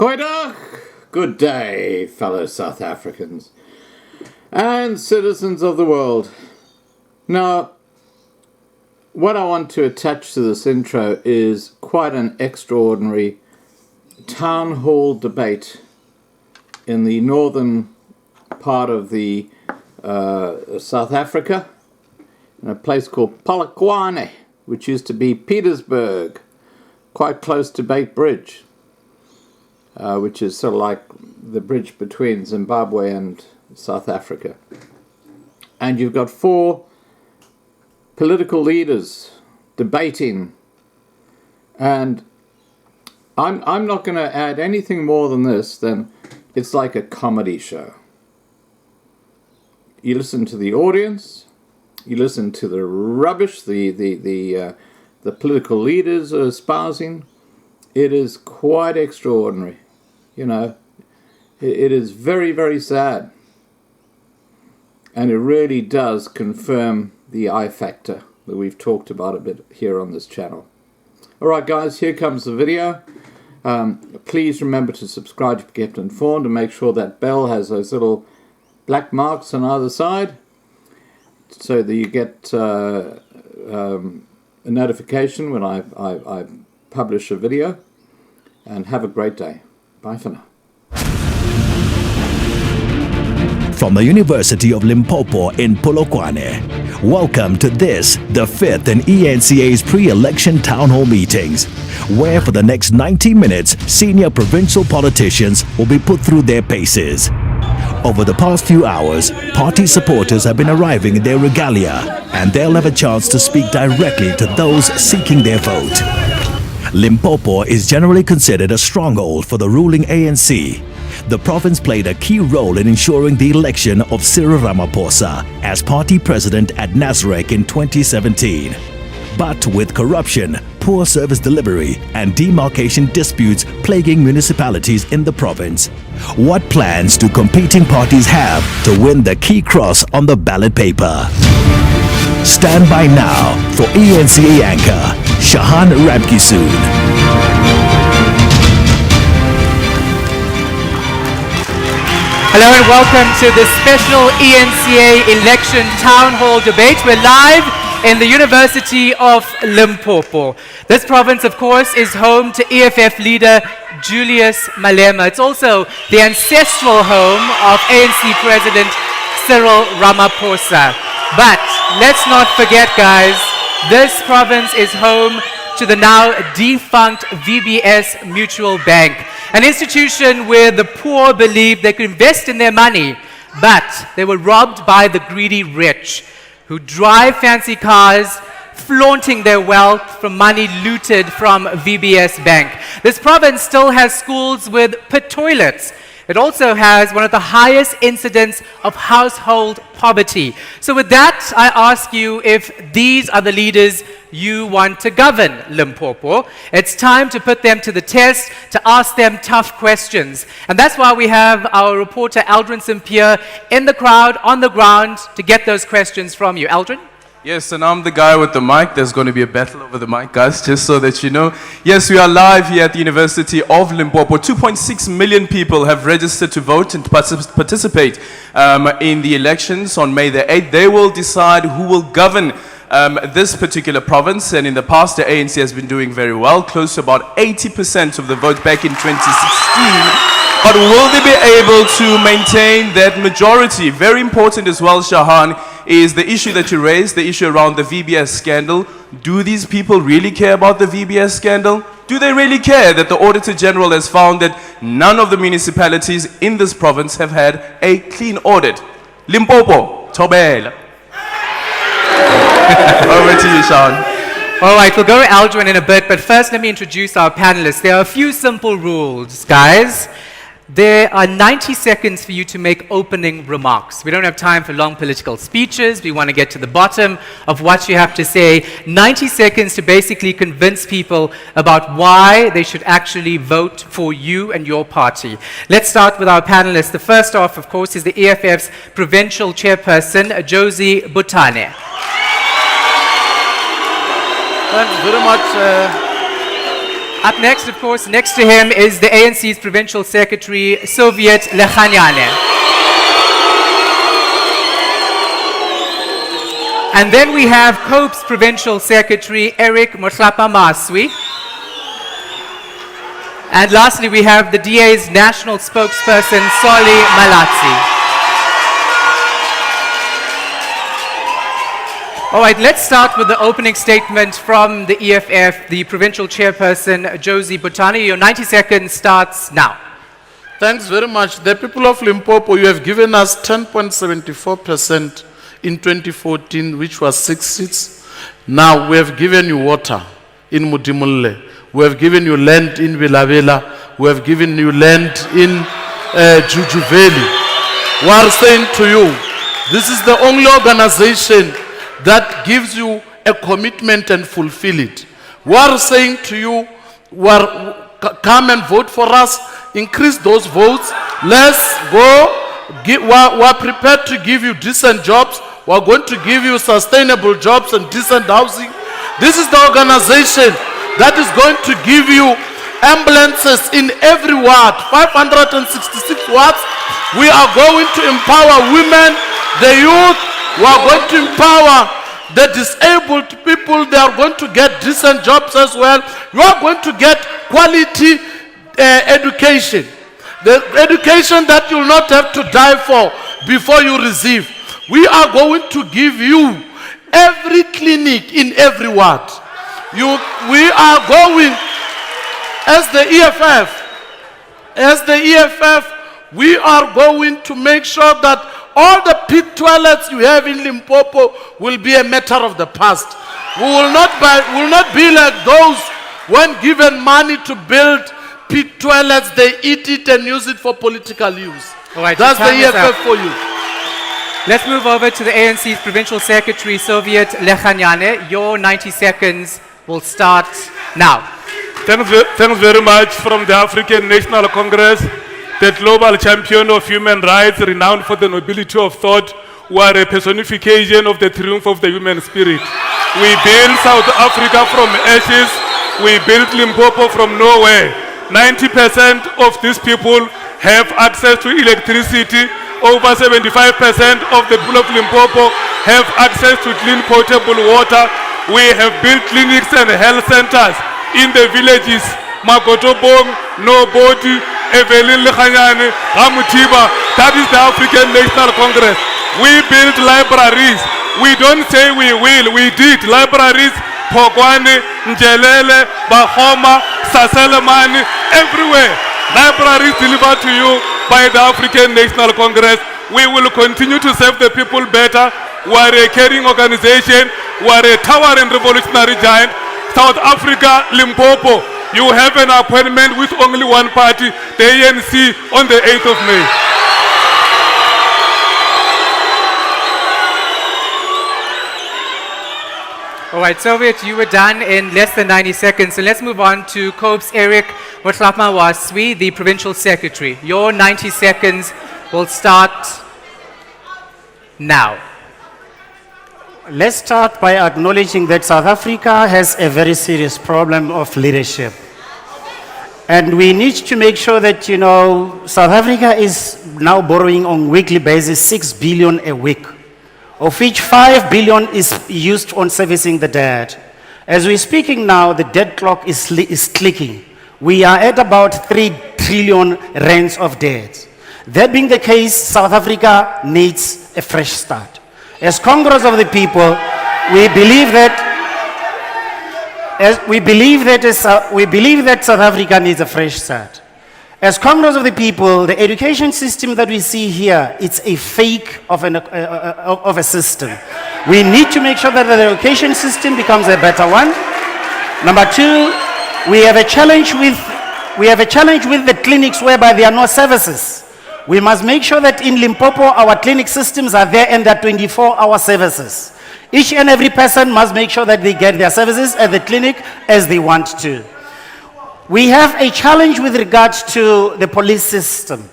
Goeiedag, good day, fellow South Africans and citizens of the world. Now, what I want to attach to this intro is quite an extraordinary town hall debate in the northern part of the South Africa, in a place called Polokwane, which used to be Petersburg, quite close to Beitbridge. Which is sort of like the bridge between Zimbabwe and South Africa. And you've got four political leaders debating. And I'm not going to add anything more than this, than it's like a comedy show. You listen to the audience, you listen to the rubbish the political leaders are espousing. It is quite extraordinary. You know, it is very, very sad. And it really does confirm the I factor that we've talked about a bit here on this channel. Alright guys, here comes the video. Please remember to subscribe to be kept informed and make sure that bell has those little black marks on either side so that you get a notification when I publish a video. And have a great day. Bye for now. From the University of Limpopo in Polokwane, welcome to this, the fifth in ENCA's pre-election town hall meetings, where for the next 90 minutes, senior provincial politicians will be put through their paces. Over the past few hours, party supporters have been arriving in their regalia, and they'll have a chance to speak directly to those seeking their vote. Limpopo is generally considered a stronghold for the ruling ANC. The province played a key role in ensuring the election of Cyril Ramaphosa as party president at Nasrec in 2017. But with corruption, poor service delivery and demarcation disputes plaguing municipalities in the province, what plans do competing parties have to win the key cross on the ballot paper? Stand by now for ENCA anchor Shahan Rabkisoon. Hello and welcome to the special ENCA election town hall debate. We're live in the University of Limpopo. This province, of course, is home to EFF leader Julius Malema. It's also the ancestral home of ANC President Cyril Ramaphosa. But let's not forget, guys, this province is home to the now defunct VBS Mutual Bank, an institution where the poor believed they could invest in their money, but they were robbed by the greedy rich who drive fancy cars, flaunting their wealth from money looted from VBS Bank. This province still has schools with pit toilets. It also has one of the highest incidents of household poverty. So with that, I ask you if these are the leaders you want to govern Limpopo. It's time to put them to the test, to ask them tough questions. And that's why we have our reporter Aldrin St-Pierre in the crowd, on the ground, to get those questions from you. Aldrin? Yes, and I'm the guy with the mic. There's going to be a battle over the mic, guys, just so that you know. Yes, we are live here at the University of Limpopo. 2.6 million people have registered to vote and participate in the elections on May the 8th. They will decide who will govern this particular province, and in the past the ANC has been doing very well, close to about 80% of the vote back in 2016. But will they be able to maintain that majority? Very important as well, Shahan, is the issue that you raised, the issue around the VBS scandal. Do these people really care about the VBS scandal? Do they really care that the Auditor General has found that none of the municipalities in this province have had a clean audit? Limpopo, Thobela. Over to you, Shahan. All right, we'll go to Aldrin in a bit, but first let me introduce our panelists. There are a few simple rules, guys. There are 90 seconds for you to make opening remarks. We don't have time for long political speeches. We want to get to the bottom of what you have to say. 90 seconds to basically convince people about why they should actually vote for you and your party. Let's start with our panelists. The first off, of course, is the EFF's provincial chairperson, Josie Butane. Thanks very much. Up next, of course, next to him is the ANC's Provincial Secretary, Soviet Lekhanyane. And then we have COPE's Provincial Secretary, Eric Motlapa Maswi. And lastly, we have the DA's National Spokesperson, Soli Malatsi. All right, let's start with the opening statement from the EFF, the Provincial Chairperson, Josie Butani. Your 90 seconds starts now. Thanks very much. The people of Limpopo, you have given us 10.74% in 2014, which was 6 seats. Now we have given you water in Mutimulle. We have given you land in Villavela. We have given you land in Juju Valley. We are saying to you, this is the only organization that gives you a commitment and fulfill it. We are saying to you, come and vote for us, increase those votes. Let's go. We are prepared to give you decent jobs. We are going to give you sustainable jobs and decent housing. This is the organization that is going to give you ambulances in every ward, 566 wards. We are going to empower women, the youth. We are going to empower the disabled people. They are going to get decent jobs as well. You are going to get quality education. The education that you will not have to die for before you receive. We are going to give you every clinic in every ward. We are going, as the EFF, we are going to make sure that all the pit toilets you have in Limpopo will be a matter of the past. We will not be like those when given money to build pit toilets, they eat it and use it for political use. All right, that's the EFF for you. Let's move over to the ANC's Provincial Secretary, Soviet Lekhanyane. Your 90 seconds will start now. Thanks very much from the African National Congress, the global champion of human rights, renowned for the nobility of thought, who are a personification of the triumph of the human spirit. We built South Africa from ashes. We built Limpopo from nowhere. 90% of these people have access to electricity. Over 75% of the people of Limpopo have access to clean potable water. We have built clinics and health centers in the villages. Makotobong, Nobody, Evelyn Lekhanyane, Ramutiba. That is the African National Congress. We built libraries. We don't say we will, we did. Libraries, Pokwane, Njelele, Bahoma, Saselemani, everywhere. Libraries delivered to you by the African National Congress. We will continue to serve the people better. We are a caring organization. We are a towering revolutionary giant. South Africa, Limpopo, you have an appointment with only one party, the ANC, on the 8th of May. All right, Soviet, you were done in less than 90 seconds. So let's move on to COPE's Eric Motlapa Maswi, the Provincial Secretary. Your 90 seconds will start now. Let's start by acknowledging that South Africa has a very serious problem of leadership. And we need to make sure that, South Africa is now borrowing on a weekly basis 6 billion a week, of which 5 billion is used on servicing the debt. As we're speaking now, the debt clock is clicking. We are at about 3 trillion rands of debt. That being the case, South Africa needs a fresh start. As Congress of the People, we believe that South Africa needs a fresh start. As Congress of the People, the education system that we see here, it's a fake of a system. We need to make sure that the education system becomes a better one. Number two, we have a challenge with the clinics whereby there are no services. We must make sure that in Limpopo, our clinic systems are there and they're 24-hour services. Each and every person must make sure that they get their services at the clinic as they want to. We have a challenge with regards to the police system.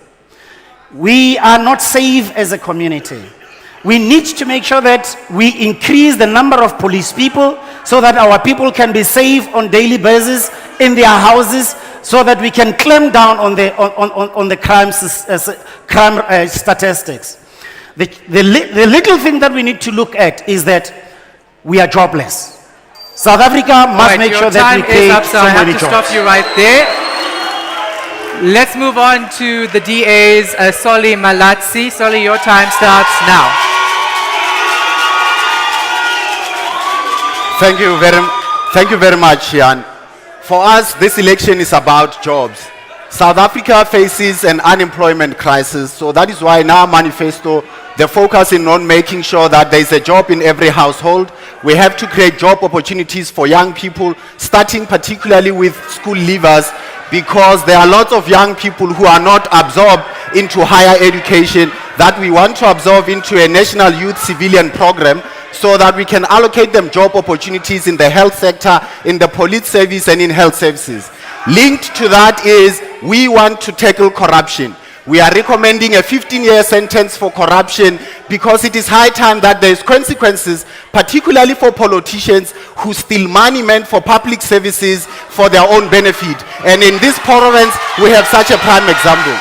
We are not safe as a community. We need to make sure that we increase the number of police people so that our people can be safe on a daily basis in their houses so that we can clamp down on the crime statistics. The little thing that we need to look at is that we are jobless. South Africa must Right, make your sure that we time is create up, so so I have many to jobs. stop you right there. Let's move on to the DA's Solly Malatsi. Solly, your time starts now. Thank you very much, Jan. For us, this election is about jobs. South Africa faces an unemployment crisis, so that is why in our manifesto, the focus is on making sure that there is a job in every household. We have to create job opportunities for young people, starting particularly with school leavers, because there are lots of young people who are not absorbed into higher education that we want to absorb into a national youth civilian program so that we can allocate them job opportunities in the health sector, in the police service, and in health services. Linked to that is we want to tackle corruption. We are recommending a 15-year sentence for corruption because it is high time that there is consequences, particularly for politicians who steal money meant for public services for their own benefit. And in this province, we have such a prime example.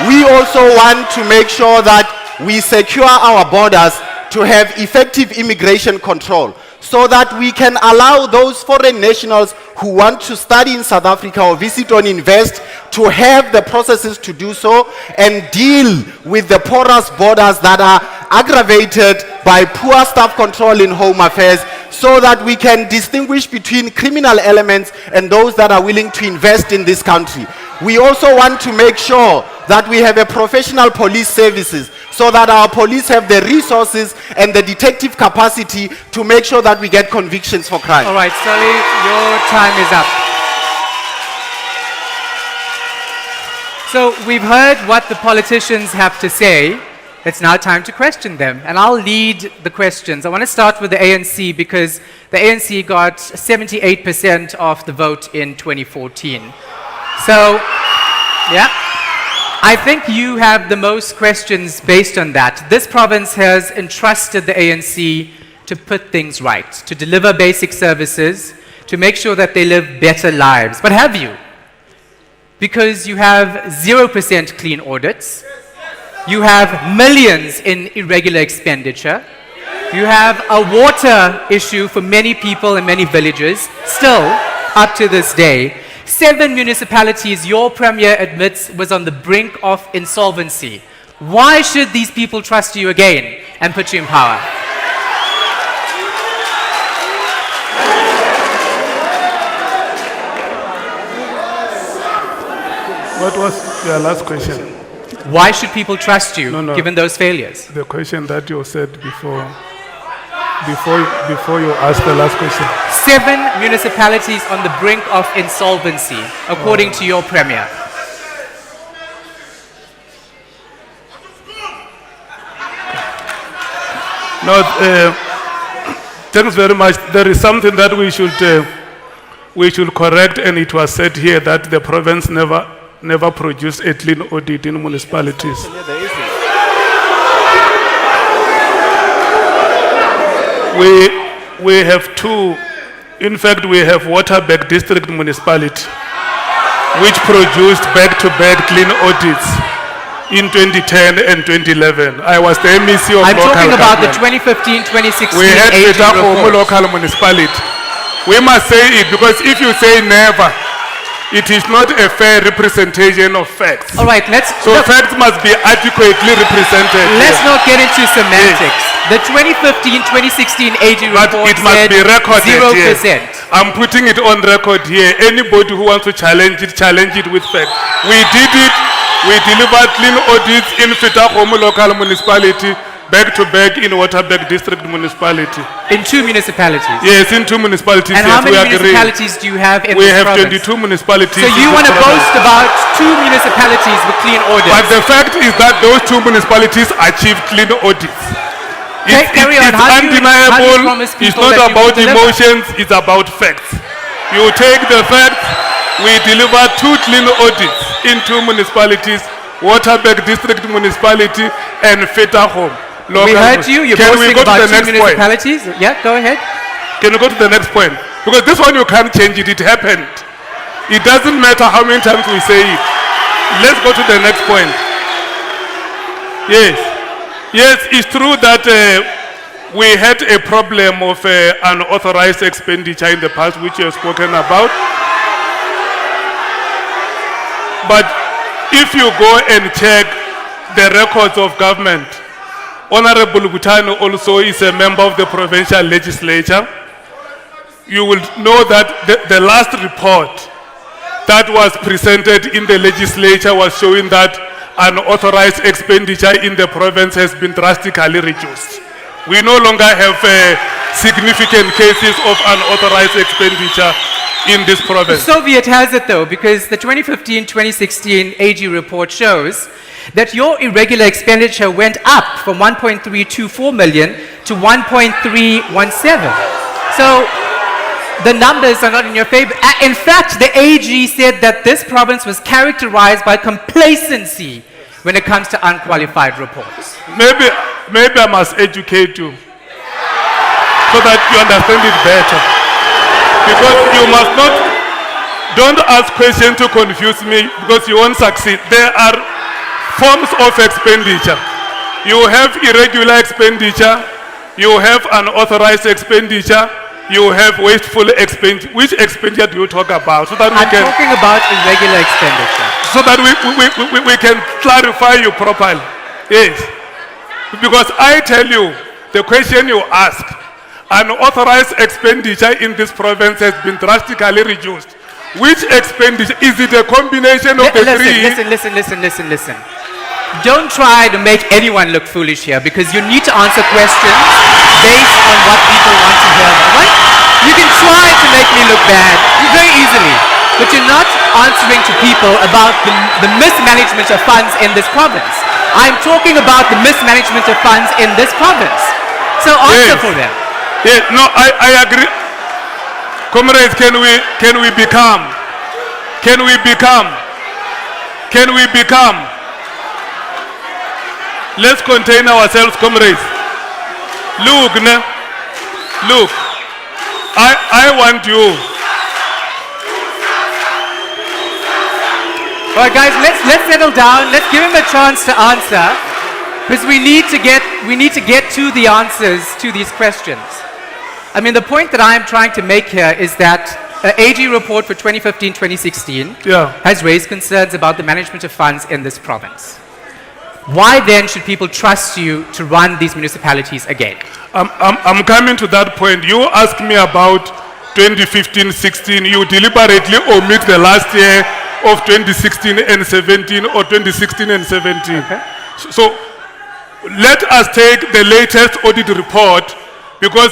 We also want to make sure that we secure our borders to have effective immigration control so that we can allow those foreign nationals who want to study in South Africa or visit or invest to have the processes to do so and deal with the porous borders that are aggravated by poor staff control in home affairs so that we can distinguish between criminal elements and those that are willing to invest in this country. We also want to make sure that we have a professional police services so that our police have the resources and the detective capacity to make sure that we get convictions for crime. All right, Solly, your time is up. So we've heard what the politicians have to say. It's now time to question them. And I'll lead the questions. I want to start with the ANC because the ANC got 78% of the vote in 2014. So, yeah. I think you have the most questions based on that. This province has entrusted the ANC to put things right, to deliver basic services, to make sure that they live better lives. But have you? Because you have 0% clean audits, you have millions in irregular expenditure, you have a water issue for many people in many villages, still up to this day. 7 municipalities your premier admits was on the brink of insolvency. Why should these people trust you again and put you in power? What was your last question? Why should people trust you No. given those failures? The question that you said before you asked the last question. 7 municipalities on the brink of insolvency, according to your premier. No, thanks very much. There is something that we should correct, and it was said here that the province never produced a clean audit in municipalities. We have 2. In fact, we have Waterberg District Municipality, which produced back-to-back clean audits in 2010 and 2011. I was the MEC of I'm local talking about the government. 2015-2016 We had AG Fetahomo report. local municipality. We must say it because if you say never, it is not a fair representation of facts. All right, So facts must be adequately represented. let's here. not get into semantics. The 2015-2016 AG But report it must said be recorded 0%. here. I'm putting it on record here. Anybody who wants to challenge it with facts. We did it. We delivered clean audits in Fetahomo local municipality, back to back in Waterberg District Municipality. In 2 municipalities. Yes, in 2 municipalities. And yes, how many we agree. municipalities do you have in We this have province? 22 municipalities. So in you this want to province. boast about 2 municipalities with clean audits? But the fact is that those 2 municipalities achieved clean audits. Carry on. It's How do you undeniable. promise It's people not that you will about deliver? emotions, it's about facts. You take the facts, we delivered 2 clean audits in 2 municipalities, Waterberg District Municipality and Fetahomo. We heard you. You're Can we boasting go to about the 2 next point? municipalities. Yeah, go ahead. Can you go to the next point? Because this one you can't change it, it happened. It doesn't matter how many times we say it. Let's go to the next point. Yes. Yes, it's true that we had a problem of unauthorized expenditure in the past, which you have spoken about. But if you go and check the records of government, Honorable Butano also is a member of the provincial legislature. You will know that the last report that was presented in the legislature was showing that unauthorized expenditure in the province has been drastically reduced. We no longer have significant cases of unauthorized expenditure in this province. The Soviet has it though, because the 2015-2016 AG report shows that your irregular expenditure went up from 1.324 million to 1.317. So the numbers are not in your favor. In fact, the AG said that this province was characterized by complacency when it comes to unqualified reports. Maybe I must educate you so that you understand it better. Because you must not, don't ask questions to confuse me because you won't succeed. There are forms of expenditure. You have irregular expenditure, you have unauthorized expenditure, you have wasteful expenditure. Which expenditure do you talk about? So that I'm talking about irregular expenditure. So that we can clarify you properly. Yes. Because I tell you, the question you ask, unauthorized expenditure in this province has been drastically reduced. Which expenditure? Is it a combination of the three? Listen. Don't try to make anyone look foolish here because you need to answer questions based on what people want to hear. Right? You can try to make me look bad very easily, but you're not answering to people about the mismanagement of funds in this province. I'm talking about the mismanagement of funds in this province. So answer for them. Yeah, no, I agree. Comrades, can we become? Let's contain ourselves, comrades. Look, I want you. All right, guys, let's settle down. Let's give him a chance to answer, because we need to get to the answers to these questions. I mean, the point that I'm trying to make here is that AG report for 2015-2016 has raised concerns about the management of funds in this province. Why then should people trust you to run these municipalities again? I'm coming to that point. You asked me about 2015-16. You deliberately omit the last year of 2016 and 17 or 2016 and 17. Okay. So let us take the latest audit report, because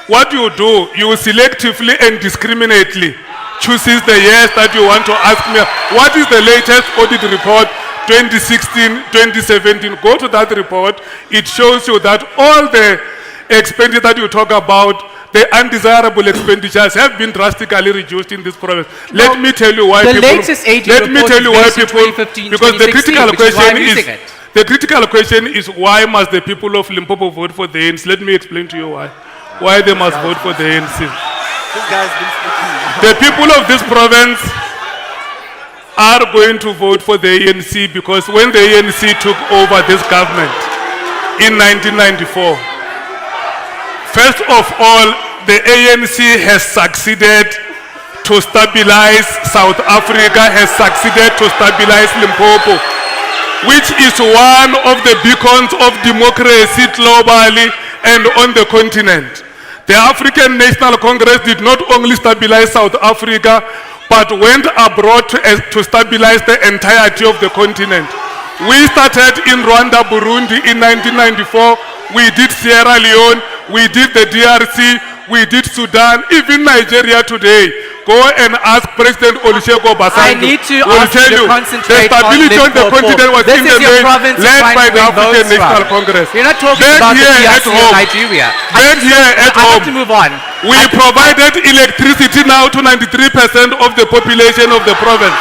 what you do, you selectively and discriminately chooses the years that you want to ask me. What is the latest audit report? 2016, 2017, go to that report. It shows you that all the expenditure that you talk about, the undesirable expenditures have been drastically reduced in this province. Let me tell you why the people... latest AG let me tell you why people... 2015, because the critical question is... it. The critical question is, why must the people of Limpopo vote for the ANC? Let me explain to you why. Why they must vote for the ANC. This guy's been speaking. The people of this province are going to vote for the ANC because when the ANC took over this government in 1994, first of all, the ANC has succeeded to stabilize South Africa, has succeeded to stabilize Limpopo, which is one of the beacons of democracy globally and on the continent. The African National Congress did not only stabilize South Africa, but went abroad to stabilize the entirety of the continent. We started in Rwanda, Burundi in 1994. We did Sierra Leone, we did the DRC, we did Sudan, even Nigeria today. Go and ask President Olusegun Obasanjo. I need to will ask tell you to you concentrate the stability on on the continent was This in is the your main province led trying by to the win African votes National from. Congress. You're not talking Then about the here at DRC in home, Nigeria. then here at I home, have to move on. we provided electricity now to 93% of the population of the province.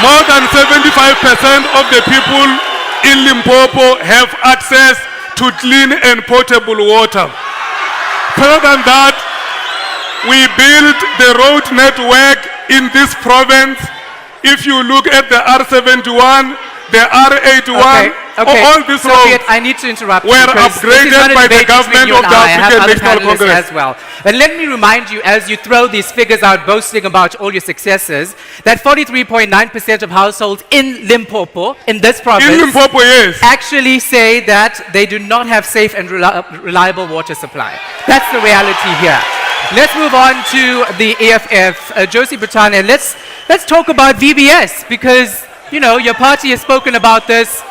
More than 75% of the people in Limpopo have access to clean and potable water. Further than that, we built the road network in this province, if you look at the R71, the R81, all these Soviet, roads I need to interrupt you were because this is not upgraded a by the debate between government you of and the I. I have African other National panelists Congress. as well. And let me remind you, as you throw these figures out boasting about all your successes, that 43.9% of households in Limpopo, in this province, In Limpopo, yes. actually say that they do not have safe and reliable water supply. That's the reality here. Let's move on to the EFF. Josie Britannia, let's talk about VBS because, you know, your party has spoken about this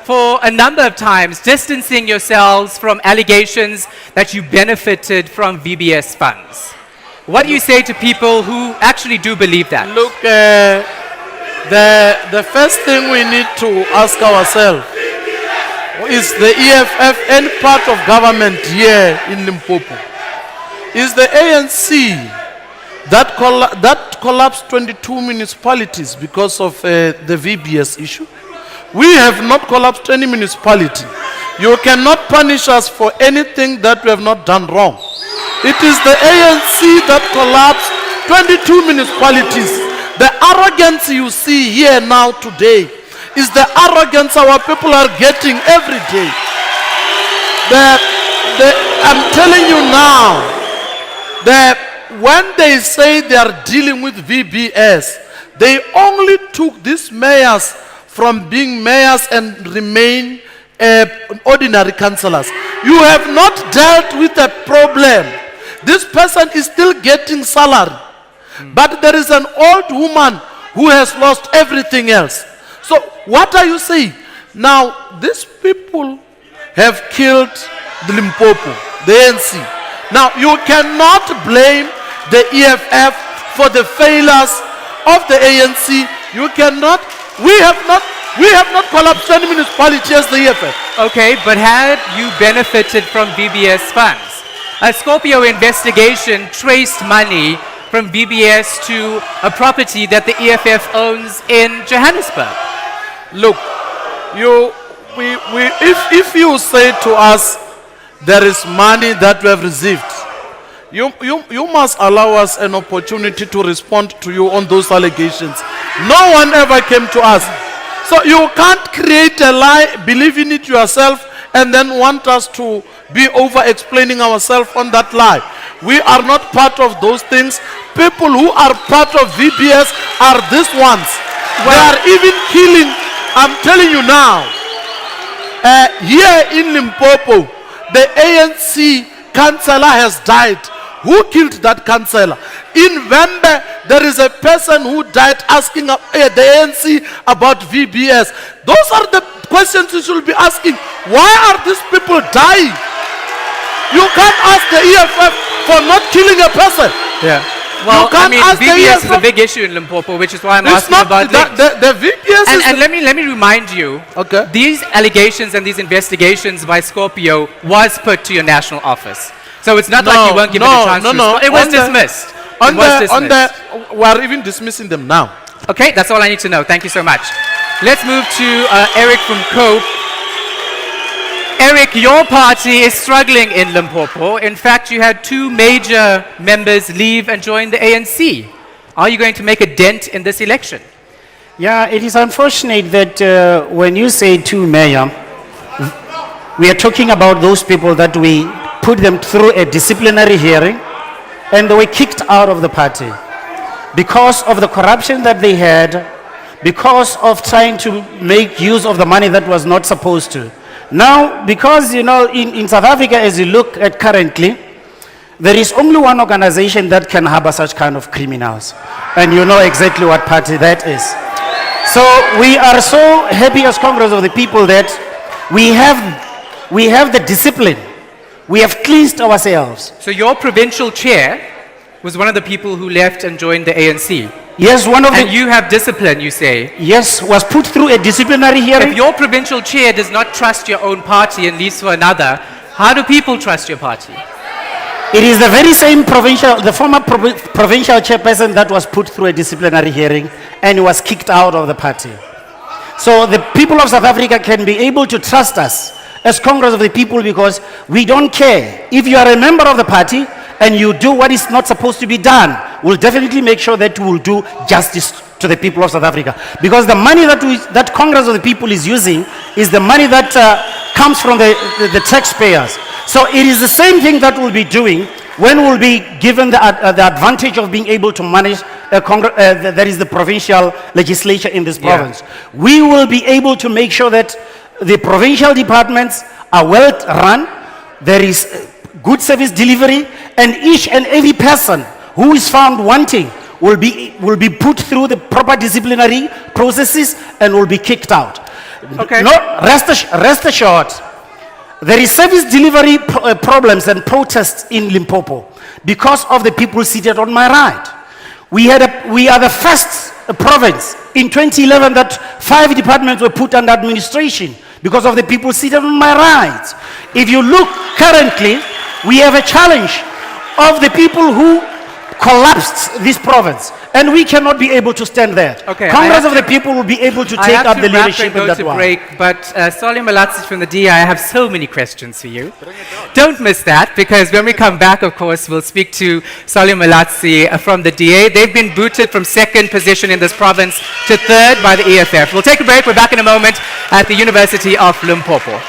for a number of times, distancing yourselves from allegations that you benefited from VBS funds. What do you say to people who actually do believe that? Look, the first thing we need to ask ourselves is the EFF any part of government here in Limpopo? Is the ANC that collapsed 22 municipalities because of the VBS issue? We have not collapsed any municipality. You cannot punish us for anything that we have not done wrong. It is the ANC that collapsed 22 municipalities. The arrogance you see here now today is the arrogance our people are getting every day. I'm telling you now, when they say they are dealing with VBS, they only took these mayors from being mayors and remain ordinary councillors. You have not dealt with a problem. This person is still getting salary. But there is an old woman who has lost everything else. So what are you saying? Now, these people have killed the Limpopo, the ANC. Now, you cannot blame the EFF for the failures of the ANC. You cannot. We have not collapsed any municipality as the EFF. Okay, but had you benefited from VBS funds? A Scorpio investigation traced money from VBS to a property that the EFF owns in Johannesburg. Look, if you say to us there is money that we have received, you must allow us an opportunity to respond to you on those allegations. No one ever came to us. So you can't create a lie, believe in it yourself, and then want us to be over-explaining ourselves on that lie. We are not part of those things. People who are part of VBS are these ones. They are even killing. I'm telling you now, here in Limpopo, the ANC councillor has died. Who killed that councillor? In Vembe, there is a person who died asking the ANC about VBS. Those are the questions you should be asking. Why are these people dying? You can't ask the EFF for not killing a person. Yeah. Well, You can't ask the VBS is a EFF. big issue in Limpopo, which is why I'm It's asking not about the VBS is And let me remind you, Okay. these allegations and these investigations by Scorpio was put to your national office. So it's not like you weren't given a chance to respond. It was dismissed. We are even dismissing them now. Okay, that's all I need to know. Thank you so much. Let's move to Eric from Cope. Eric, your party is struggling in Limpopo. In fact, you had 2 major members leave and join the ANC. Are you going to make a dent in this election? Yeah, it is unfortunate that when you say 2 mayor, we are talking about those people that we put them through a disciplinary hearing and they were kicked out of the party because of the corruption that they had, because of trying to make use of the money that was not supposed to. Now, because, you know, in South Africa, as you look at currently, there is only one organization that can harbor such kind of criminals. And you know exactly what party that is. So we are so happy as Congress of the People that we have the discipline. We have cleansed ourselves. So your provincial chair was one of the people who left and joined the ANC. Yes, one of And the... you have discipline, you say. Yes, was put through a disciplinary hearing. If your provincial chair does not trust your own party and leaves for another, how do people trust your party? It is the very same the former provincial chairperson that was put through a disciplinary hearing and was kicked out of the party. So the people of South Africa can be able to trust us as Congress of the People because we don't care. If you are a member of the party and you do what is not supposed to be done, we'll definitely make sure that we'll do justice to the people of South Africa. Because the money that Congress of the People is using is the money that comes from the taxpayers. So it is the same thing that we'll be doing when we'll be given the advantage of being able to manage that is the provincial legislature in this province. We will be able to make sure that the provincial departments are well run, there is good service delivery, and each and every person who is found wanting will be put through the proper disciplinary processes and will be kicked out. Okay. No, rest assured, there is service delivery problems and protests in Limpopo because of the people seated on my right. We are the first province in 2011 that 5 departments were put under administration because of the people seated on my right. If you look currently, we have a challenge of the people who collapsed this province, and we cannot be able to stand there. Okay, Congress of the People will be able to take up the leadership in that one. Break, but Solly Malatsi from the DI, I have so many questions for you. Don't miss that, because when we come back, of course, we'll speak to Solly Malatsi from the DA. They've been booted from 2nd position in this province to 3rd by the EFF. We'll take a break. We're back in a moment at the University of Limpopo.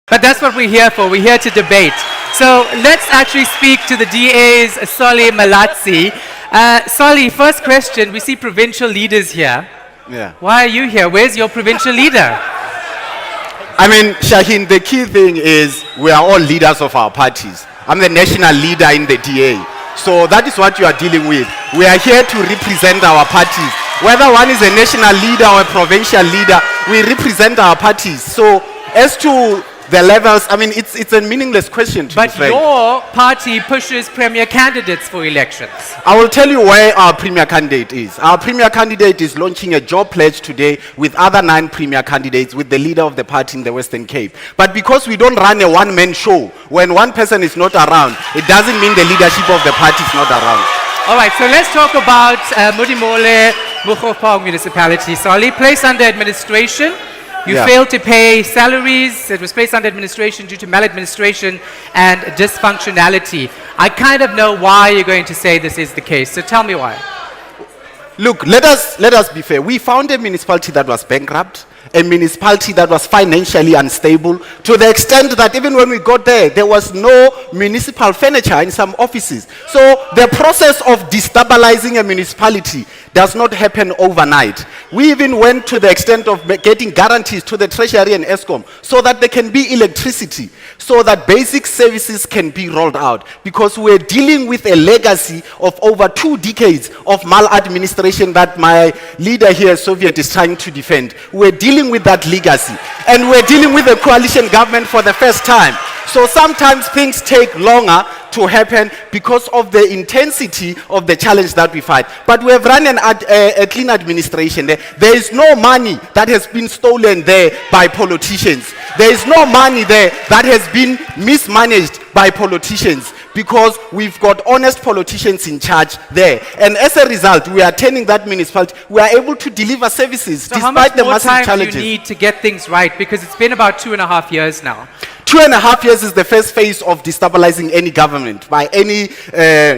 But that's what we're here for. We're here to debate. So let's actually speak to the DA's Solly Malatsi. Solly, first question. We see provincial leaders here. Yeah. Why are you here? Where's your provincial leader? I mean, Shaheen, the key thing is we are all leaders of our parties. I'm the national leader in the DA. So that is what you are dealing with. We are here to represent our parties. Whether one is a national leader or a provincial leader, we represent our parties. So as to the levels. I mean, it's a meaningless question to be But frank. your party pushes premier candidates for elections. I will tell you where our premier candidate is. Our premier candidate is launching a job pledge today with other 9 premier candidates, with the leader of the party in the Western Cape. But because we don't run a one-man show, when one person is not around, it doesn't mean the leadership of the party is not around. All right, so let's talk about Modimolle Mokgopong Municipality. Solly, placed under administration. You Yeah. failed to pay salaries. It was placed under administration due to maladministration and dysfunctionality. I kind of know why you're going to say this is the case, so tell me why. Look, let us be fair. We found a municipality that was bankrupt, a municipality that was financially unstable, to the extent that even when we got there, there was no municipal furniture in some offices. So the process of destabilizing a municipality does not happen overnight. We even went to the extent of getting guarantees to the Treasury and ESCOM so that there can be electricity, so that basic services can be rolled out, because we're dealing with a legacy of over 2 decades of maladministration that my leader here, Soviet, is trying to defend. We're dealing with that legacy, and we're dealing with a coalition government for the first time. So sometimes things take longer to happen because of the intensity of the challenge that we fight. But we have run a clean administration there. There is no money that has been stolen there by politicians. There is no money there that has been mismanaged by politicians, because we've got honest politicians in charge there. And as a result, we are turning that municipality. We are able to deliver services So how much despite the more massive time challenges. do you need to get things right? Because it's been about 2.5 years now. 2.5 years is the first phase of destabilizing any government by any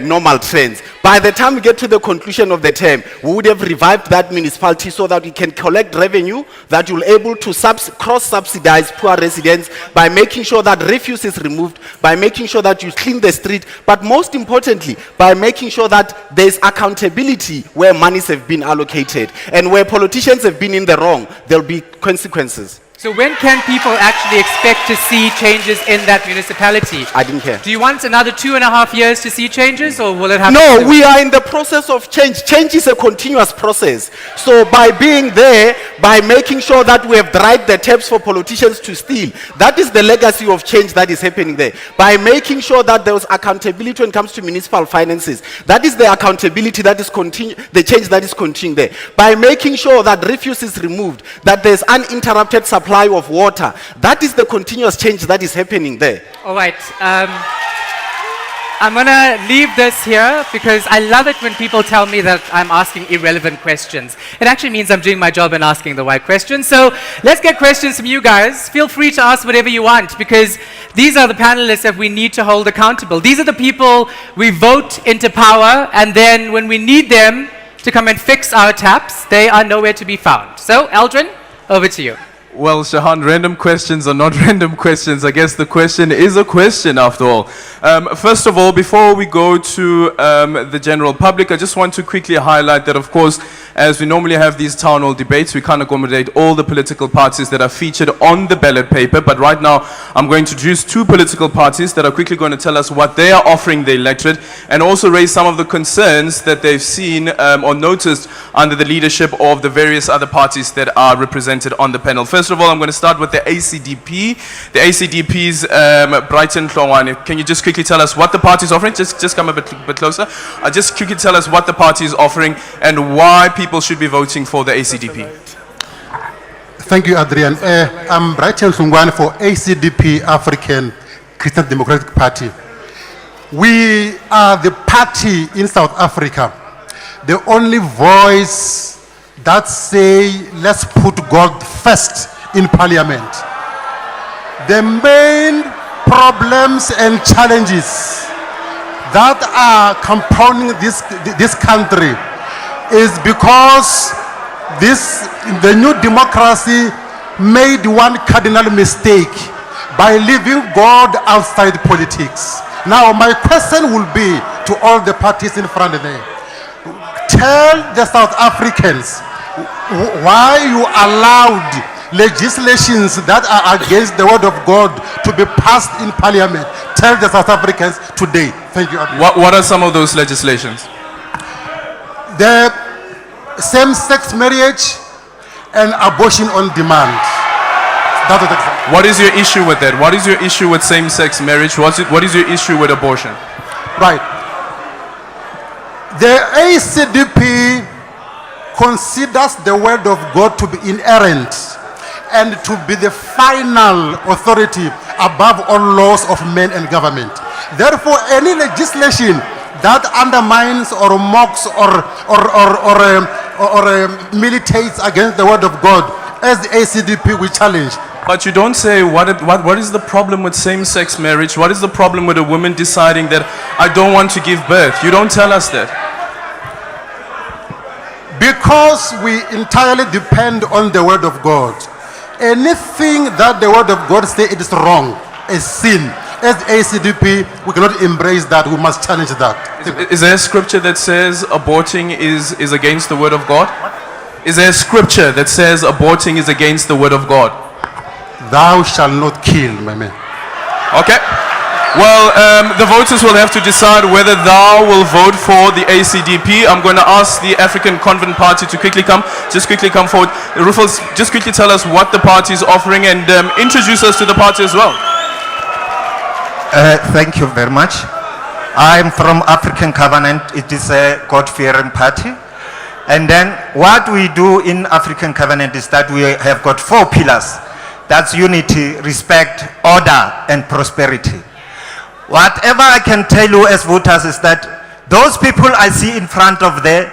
normal trends. By the time we get to the conclusion of the term, we would have revived that municipality so that we can collect revenue that will able to cross-subsidize poor residents, by making sure that refuse is removed, by making sure that you clean the street, but most importantly, by making sure that there's accountability where monies have been allocated. And where politicians have been in the wrong, there'll be consequences. So when can people actually expect to see changes in that municipality? I didn't hear. Do you want another 2.5 years to see changes, or will it happen? No, soon? we are in the process of change. Change is a continuous process. So by being there, by making sure that we have dried the taps for politicians to steal, that is the legacy of change that is happening there. By making sure that there was accountability when it comes to municipal finances, that is the accountability that is the change that is continuing there. By making sure that refuse is removed, that there's uninterrupted supply of water, that is the continuous change that is happening there. All right. I'm going to leave this here because I love it when people tell me that I'm asking irrelevant questions. It actually means I'm doing my job and asking the right questions. So let's get questions from you guys. Feel free to ask whatever you want, because these are the panelists that we need to hold accountable. These are the people we vote into power, and then when we need them to come and fix our taps, they are nowhere to be found. So, Eldrin, over to you. Well, Shahan, random questions are not random questions. I guess the question is a question after all. First of all, before we go to the general public, I just want to quickly highlight that, of course, as we normally have these town hall debates, we can't accommodate all the political parties that are featured on the ballot paper. But right now, I'm going to introduce 2 political parties that are quickly going to tell us what they are offering the electorate, and also raise some of the concerns that they've seen or noticed under the leadership of the various other parties that are represented on the panel. First of all, I'm going to start with the ACDP. The ACDP's Brighton Hlongwane. Can you just quickly tell us what the party is offering? Just come a bit closer. Just quickly tell us what the party is offering and why people should be voting for the ACDP. Thank you, Adrian. I'm Brighton Hlongwane for ACDP, African Christian Democratic Party. We are the party in South Africa, the only voice that say, let's put God first in parliament. The main problems and challenges that are compounding this country is because the new democracy made one cardinal mistake by leaving God outside politics. Now, my question will be to all the parties in front of them. Tell the South Africans why you allowed legislations that are against the word of God to be passed in parliament. Tell the South Africans today. Thank you. What are some of those legislations? The same-sex marriage and abortion on demand. That's what What is your issue with that? What is your issue with same-sex marriage? What is your issue with abortion? Right. The ACDP considers the word of God to be inerrant and to be the final authority above all laws of men and government. Therefore, any legislation that undermines or mocks or militates against the word of God, as the ACDP we challenge. But you don't say what is the problem with same-sex marriage? What is the problem with a woman deciding that I don't want to give birth? You don't tell us that. Because we entirely depend on the word of God. Anything that the word of God says it is wrong, a sin. As ACDP, we cannot embrace that. We must challenge that. Is there a scripture that says aborting is against the word of God? Is there a scripture that says aborting is against the word of God? Thou shalt not kill, my man. Okay. Well, the voters will have to decide whether thou will vote for the ACDP. I'm going to ask the African Convent Party to quickly come forward. Rufus, just quickly tell us what the party is offering and introduce us to the party as well. Thank you very much. I'm from African Covenant. It is a God-fearing party. And then what we do in African Covenant is that we have got 4 pillars. That's unity, respect, order, and prosperity. Whatever I can tell you as voters is that those people I see in front of there,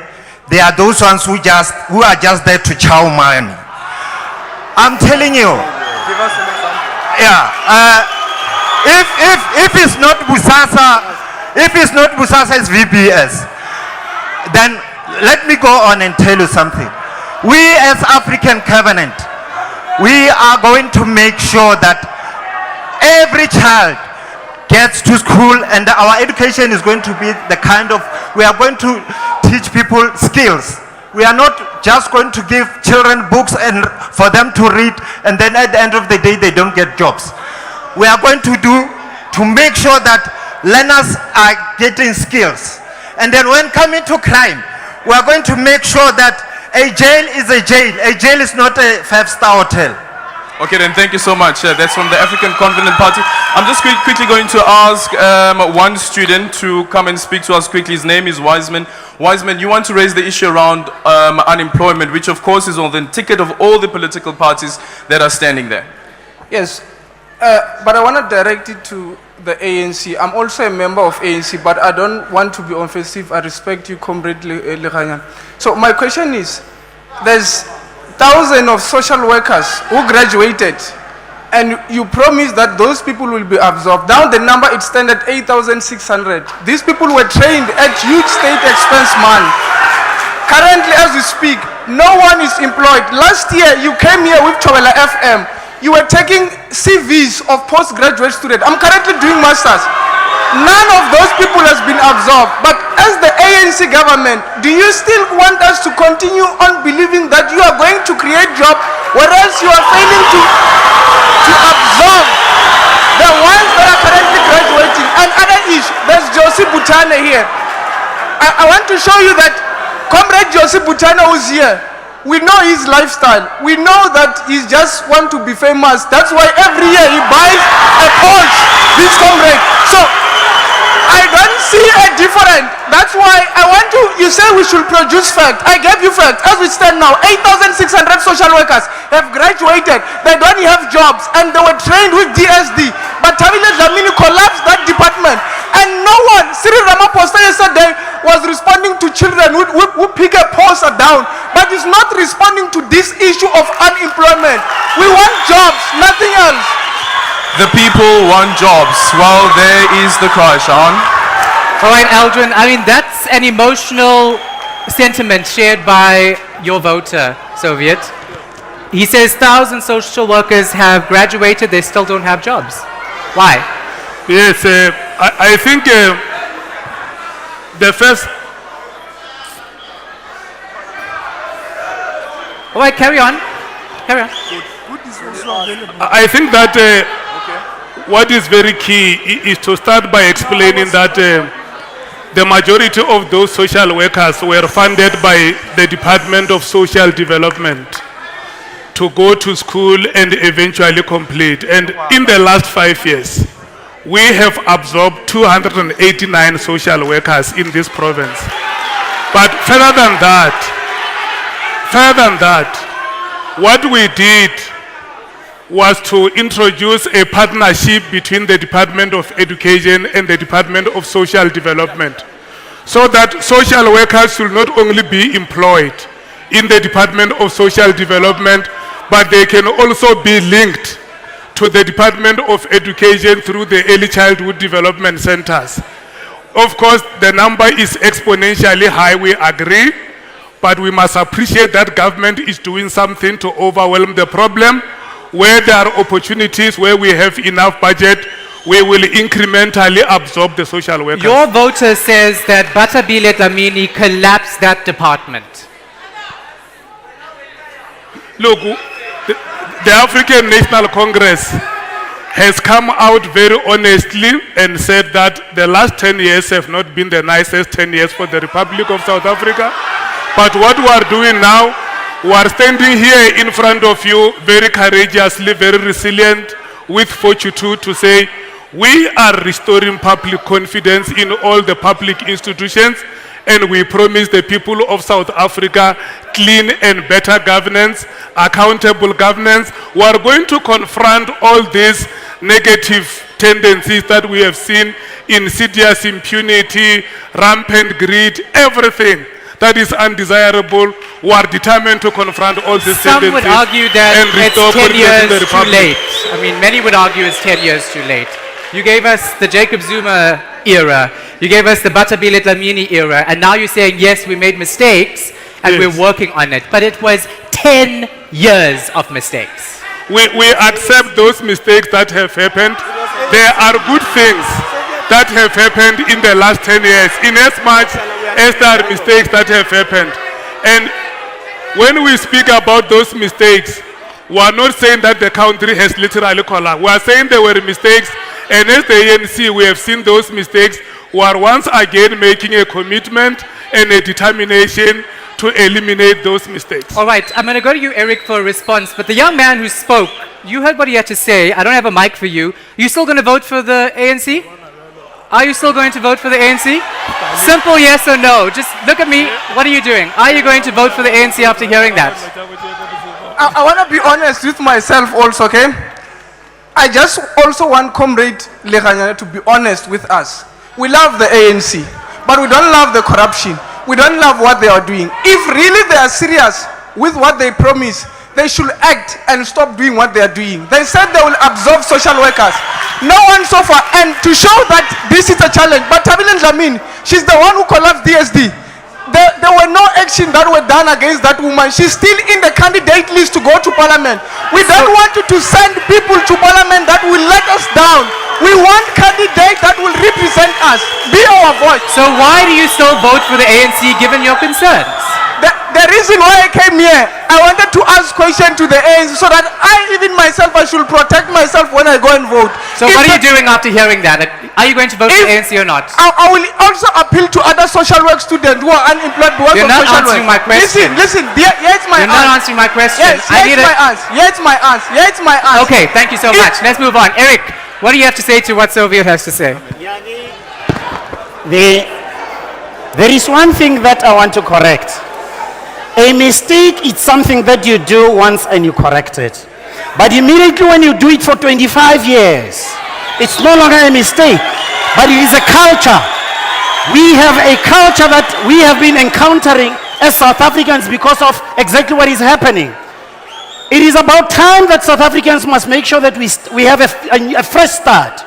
they are those ones who are just there to chow money. I'm telling you. Give us an example. Yeah. If it's not Busasa, it's VBS, then let me go on and tell you something. We as African Covenant, we are going to make sure that every child gets to school, and our education is going to be the kind of, we are going to teach people skills. We are not just going to give children books and for them to read, and then at the end of the day they don't get jobs. We are going to make sure that learners are getting skills. And then when coming to crime, we are going to make sure that a jail is a jail. A jail is not a 5-star hotel. Okay, then thank you so much. That's from the African Covenant Party. I'm just quickly going to ask one student to come and speak to us quickly. His name is Wiseman. Wiseman, you want to raise the issue around unemployment, which of course is on the ticket of all the political parties that are standing there. Yes, but I want to direct it to the ANC. I'm also a member of ANC, but I don't want to be offensive. I respect you, Comrade Leganyan. So my question is, there's thousands of social workers who graduated, and you promised that those people will be absorbed. Now the number is stands at 8,600. These people were trained at huge state expense, man. Currently, as we speak, no one is employed. Last year, you came here with Chowela FM. You were taking CVs of postgraduate students. I'm currently doing masters. None of those people has been absorbed. But as the ANC government, do you still want us to continue on believing that you are going to create jobs, whereas you are failing to absorb the ones that are currently graduating? And other issue, there's Josie Butane here. I want to show you that Comrade Josie Butane who's here. We know his lifestyle. We know that he just want to be famous. That's why every year he buys a Porsche, this comrade. So I don't see a difference. That's why I want to, you say we should produce fact. I gave you fact. As we stand now, 8,600 social workers have graduated. They don't have jobs and they were trained with DSD. But Tabile Dlamini collapsed that department. And no one, Cyril Ramaphosa yesterday was responding to children who pick a poster down, but is not responding to this issue of unemployment. We want jobs, nothing else. The people want jobs. Well, there is the cry, Sean. All right, Aldrin, I mean, that's an emotional sentiment shared by your voter, Soviet. He says 1,000 social workers have graduated, they still don't have jobs. Why? Yes, I think the first... All right, carry on. Carry on. I think that what is very key is to start by explaining that the majority of those social workers were funded by the Department of Social Development. to go to school and eventually complete. And in the last 5 years, we have absorbed 289 social workers in this province. But further than that, what we did was to introduce a partnership between the Department of Education and the Department of Social Development, so that social workers should not only be employed in the Department of Social Development, but they can also be linked to the Department of Education through the Early Childhood Development Centers. Of course, the number is exponentially high, we agree, but we must appreciate that government is doing something to overwhelm the problem. Where there are opportunities, where we have enough budget, we will incrementally absorb the social workers. Your voter says that Batabile Dlamini collapsed that department. Look, the African National Congress has come out very honestly and said that the last 10 years have not been the nicest 10 years for the Republic of South Africa. But what we are doing now, we are standing here in front of you very courageously, very resilient, with fortitude to say we are restoring public confidence in all the public institutions, and we promise the people of South Africa clean and better governance, accountable governance. We are going to confront all these negative tendencies that we have seen, insidious impunity, rampant greed, everything that is undesirable. We are determined to confront all these tendencies. Some would argue that and it's restore 10 confidence in the years too Republic. late. I mean, many would argue it's 10 years too late. You gave us the Jacob Zuma era, you gave us the Batabile Dlamini era, and now you're saying, yes, we made mistakes, and we're working on it. But it was 10 years of mistakes. We accept those mistakes that have happened. There are good things that have happened in the last 10 years, in as much as there are mistakes that have happened. And when we speak about those mistakes, we are not saying that the country has literally collapsed. We are saying there were mistakes, and as the ANC, we have seen those mistakes. We are once again making a commitment and a determination to eliminate those mistakes. All right, I'm going to go to you, Eric, for a response. But the young man who spoke, you heard what he had to say. I don't have a mic for you. Are you still going to vote for the ANC? Are you still going to vote for the ANC? Simple yes or no. Just look at me. What are you doing? Are you going to vote for the ANC after hearing that? I want to be honest with myself also, okay? I just also want Comrade Lekanyana to be honest with us. We love the ANC, but we don't love the corruption. We don't love what they are doing. If really they are serious with what they promise, they should act and stop doing what they are doing. They said they will absorb social workers. No one so far. And to show that this is a challenge, but Batabile Dlamini, she's the one who collapsed DSD. There were no action that were done against that woman. She's still in the candidate list to go to parliament. We don't want to send people to parliament that will let us down. We want candidates that will represent us, be our voice. So why do you still vote for the ANC given your concerns? The reason why I came here, I wanted to ask questions to the ANC so that even myself, I should protect myself when I go and vote. So what are you doing after hearing that? Are you going to vote for the ANC or not? I will also appeal to other social work students who are unemployed because You're of not social answering work. my question. Listen, here's my You're not answering my question. Yes, here's my answer. Here's my answer. Here's my answer. Okay, thank you so much. Let's move on. Eric, what do you have to say to what Sylvia has to say? There is one thing that I want to correct. A mistake is something that you do once and you correct it. But immediately when you do it for 25 years, it's no longer a mistake, but it is a culture. We have a culture that we have been encountering as South Africans because of exactly what is happening. It is about time that South Africans must make sure that we have a fresh start.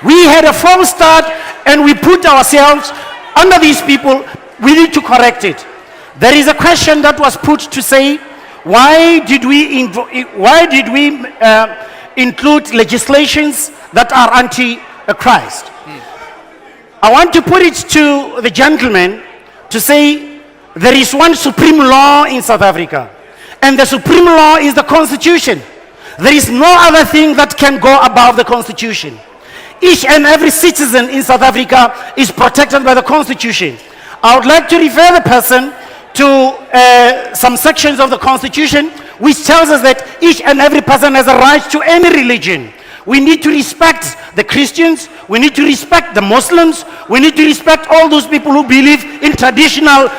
We had a false start and we put ourselves under these people. We need to correct it. There is a question that was put to say, why did we include legislations that are anti-Christ? I want to put it to the gentleman to say, there is one supreme law in South Africa, and the supreme law is the Constitution. There is no other thing that can go above the Constitution. Each and every citizen in South Africa is protected by the Constitution. I would like to refer the person to some sections of the Constitution which tells us that each and every person has a right to any religion. We need to respect the Christians, we need to respect the Muslims, we need to respect all those people who believe in traditional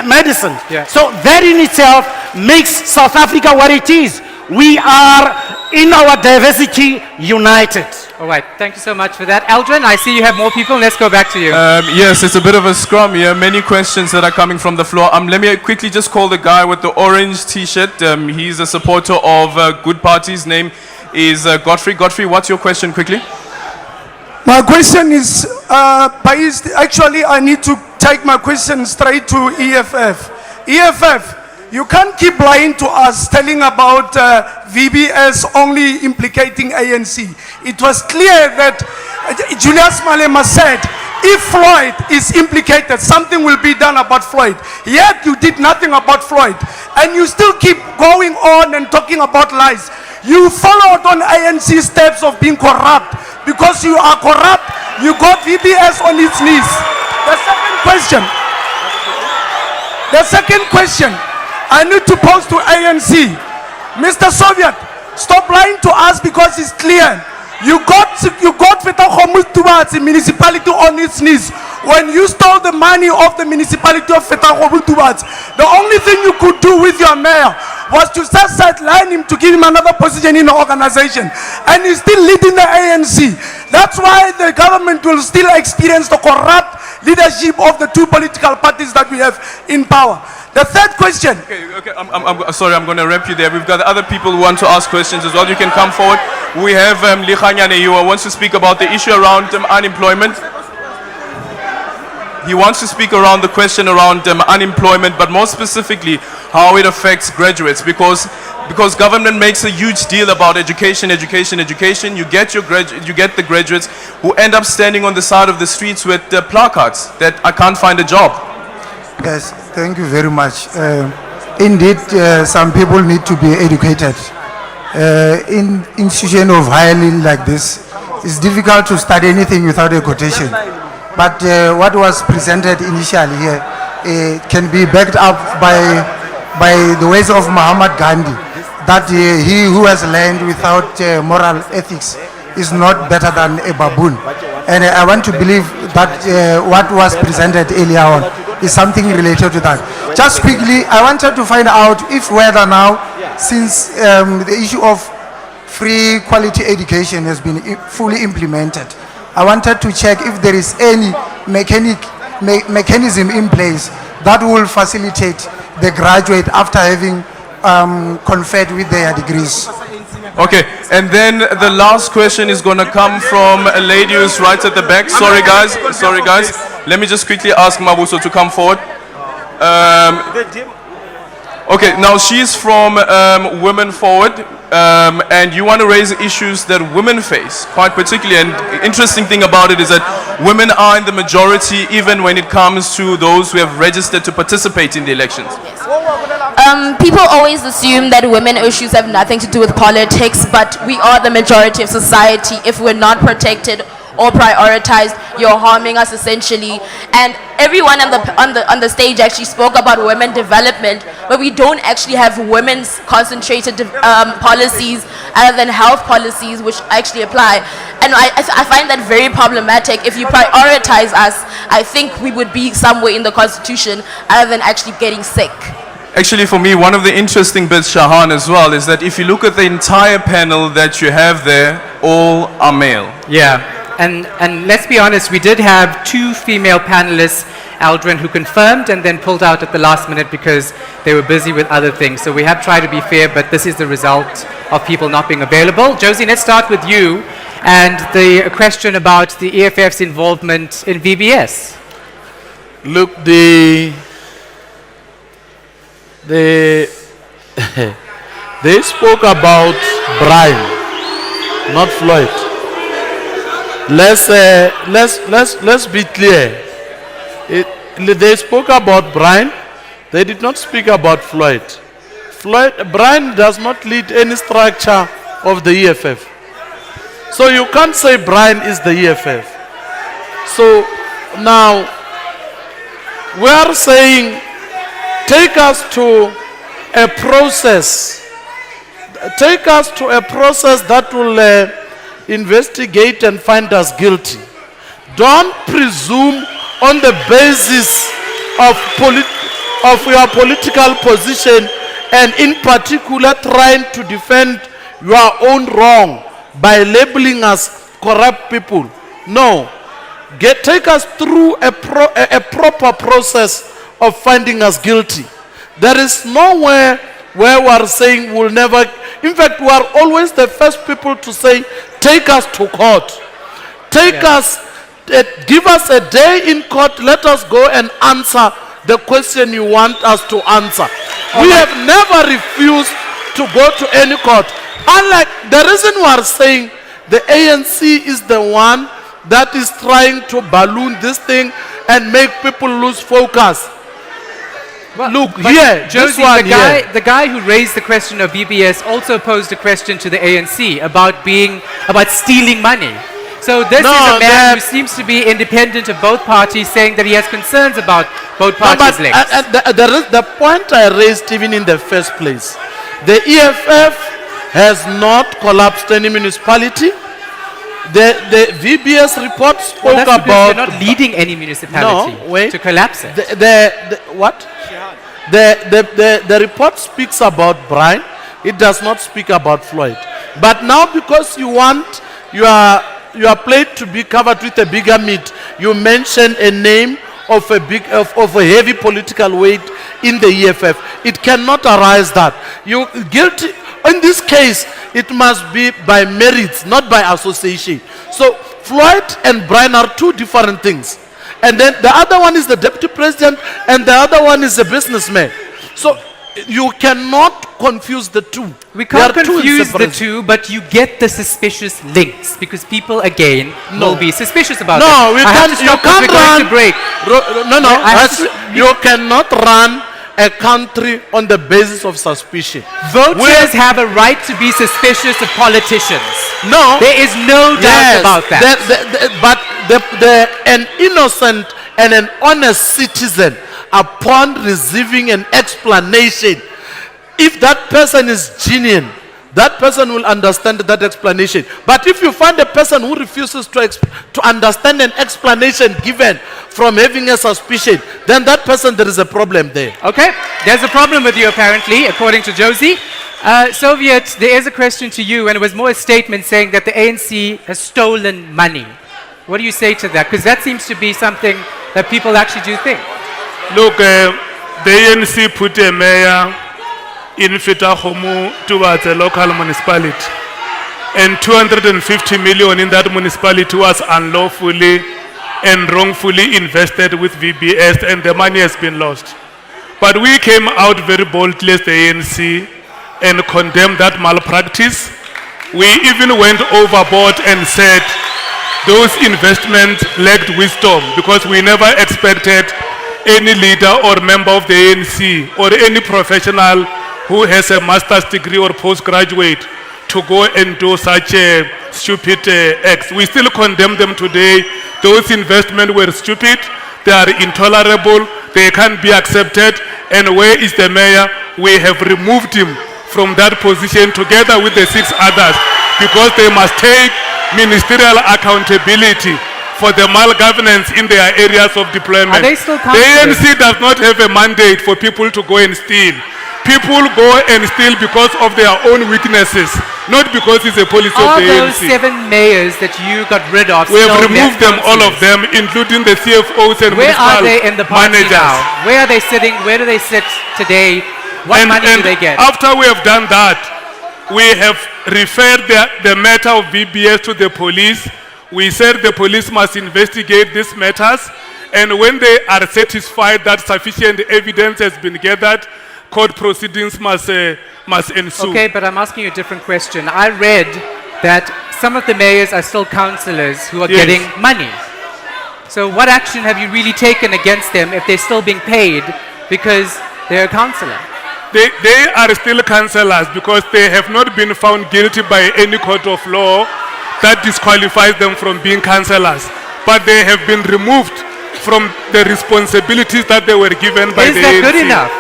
medicine. Yeah. So that in itself makes South Africa what it is. We are, in our diversity, united. All right, thank you so much for that. Aldrin, I see you have more people. Let's go back to you. Yes, it's a bit of a scrum here. Many questions that are coming from the floor. Let me quickly just call the guy with the orange T-shirt. He's a supporter of Good Party. His name is Godfrey. Godfrey, what's your question quickly? My question is, actually I need to take my question straight to EFF. EFF, you can't keep lying to us, telling about VBS only implicating ANC. It was clear that Julius Malema said, if Floyd is implicated, something will be done about Floyd. Yet you did nothing about Floyd. And you still keep going on and talking about lies. You followed on ANC steps of being corrupt. Because you are corrupt, you got VBS on its knees. The second question I need to pose to ANC. Mr. Soviet, stop lying to us because it's clear. You got Fetagomultuba municipality on its knees when you stole the money of the municipality of Fetagomultuba. The only thing you could do with your mayor was to just sideline him to give him another position in the organization, and he's still leading the ANC. That's why the government will still experience the corrupt leadership of the two political parties that we have in power. The third question. Okay, I'm sorry, I'm going to wrap you there. We've got other people who want to ask questions as well. You can come forward. We have Likhanyane who wants to speak about the issue around unemployment. He wants to speak around the question around unemployment, but more specifically how it affects graduates, because government makes a huge deal about education. You get the graduates who end up standing on the side of the streets with placards that I can't find a job. Yes, thank you very much. Indeed, some people need to be educated. In institution of higher learning like this, it's difficult to study anything without a quotation. But what was presented initially here can be backed up by the ways of Mahatma Gandhi, that he who has learned without moral ethics is not better than a baboon. And I want to believe that what was presented earlier on is something related to that. Just quickly, I wanted to find out if whether now, since the issue of free quality education has been fully implemented, I wanted to check if there is any mechanism in place that will facilitate the graduate after having conferred with their degrees. Okay, and then the last question is going to come from a lady who's right at the back. Sorry guys. Let me just quickly ask Mabuso to come forward. Okay, now she's from Women Forward, and you want to raise issues that women face, quite particularly. And interesting thing about it is that women are in the majority even when it comes to those who have registered to participate in the elections. People always assume that women issues have nothing to do with politics, but we are the majority of society. If we're not protected or prioritized, you're harming us essentially. And everyone on the stage actually spoke about women development, but we don't actually have women's concentrated policies other than health policies which actually apply. And I find that very problematic. If you prioritize us, I think we would be somewhere in the constitution other than actually getting sick. Actually, for me, one of the interesting bits, Shahan, as well, is that if you look at the entire panel that you have there, all are male. Yeah, and let's be honest, we did have 2 female panelists, Aldrin, who confirmed and then pulled out at the last minute because they were busy with other things. So we have tried to be fair, but this is the result of people not being available. Josie, let's start with you and the question about the EFF's involvement in VBS. Look, they spoke about Brian, not Floyd. Let's be clear. They spoke about Brian. They did not speak about Floyd. Brian does not lead any structure of the EFF. So you can't say Brian is the EFF. So now we are saying, take us to a process. Take us to a process that will investigate and find us guilty. Don't presume on the basis of your political position, and in particular trying to defend your own wrong by labeling us corrupt people. No. Take us through a proper process of finding us guilty. There is nowhere where we are saying we'll never. In fact, we are always the first people to say, take us to court. Give us a day in court. Let us go and answer the question you want us to answer. We have never refused to go to any court. Unlike the reason we are saying the ANC is the one that is trying to balloon this thing and make people lose focus. Well, look but here, Josie, the guy who raised the question of VBS also posed a question to the ANC about stealing money. So this is a man who seems to be independent of both parties, saying that he has concerns about both parties' links. The point I raised even in the first place, the EFF has not collapsed any municipality. The VBS report spoke about... They're not leading any municipality to collapse it. The report speaks about Brian. It does not speak about Floyd. But now because you want your plate to be covered with a bigger meat, you mention a name of a heavy political weight in the EFF. It cannot arise that. You guilty. In this case, it must be by merits, not by association. So Floyd and Brian are two different things. And then the other one is the deputy president and the other one is a businessman. So you cannot confuse the two. We can't confuse the two, but you get the suspicious links because people again will be suspicious about No, it. you can't run. You cannot run a country on the basis of suspicion. Voters have a right to be suspicious of politicians. No. There is no doubt about that. An innocent and an honest citizen, upon receiving an explanation, if that person is genuine, that person will understand that explanation. But if you find a person who refuses to understand an explanation given from having a suspicion, then that person, there is a problem there. Okay, there's a problem with you apparently, according to Josie. Soviet, there is a question to you, and it was more a statement saying that the ANC has stolen money. What do you say to that? Because that seems to be something that people actually do think. Look, the ANC put a mayor in Fitahomu towards a local municipality. And 250 million in that municipality was unlawfully and wrongfully invested with VBS, and the money has been lost. But we came out very boldly as the ANC and condemned that malpractice. We even went overboard and said those investments lacked wisdom because we never expected any leader or member of the ANC or any professional who has a master's degree or postgraduate to go and do such a stupid acts. We still condemn them today. Those investments were stupid. They are intolerable. They can't be accepted. And where is the mayor? We have removed him from that position together with the 6 others because they must take ministerial accountability for the malgovernance in their areas of deployment. Are they still the ANC does not have a mandate for people to go and steal. People go and steal because of their own weaknesses, not because it's a policy of the ANC. All those 7 mayors that you got rid of, we have removed them, all of them, including the CFOs and where are they in the party managers. now? Where are they sitting? Where do they sit today? What money do they get? After we have done that, we have referred the matter of VBS to the police. We said the police must investigate these matters, and when they are satisfied that sufficient evidence has been gathered, court proceedings must ensue. Okay, but I'm asking you a different question. I read that some of the mayors are still councillors who are getting money. So what action have you really taken against them if they're still being paid because they're a councillor? They are still councillors because they have not been found guilty by any court of law that disqualifies them from being councillors. But they have been removed from the responsibilities that they were given by the ANC. Is that good enough?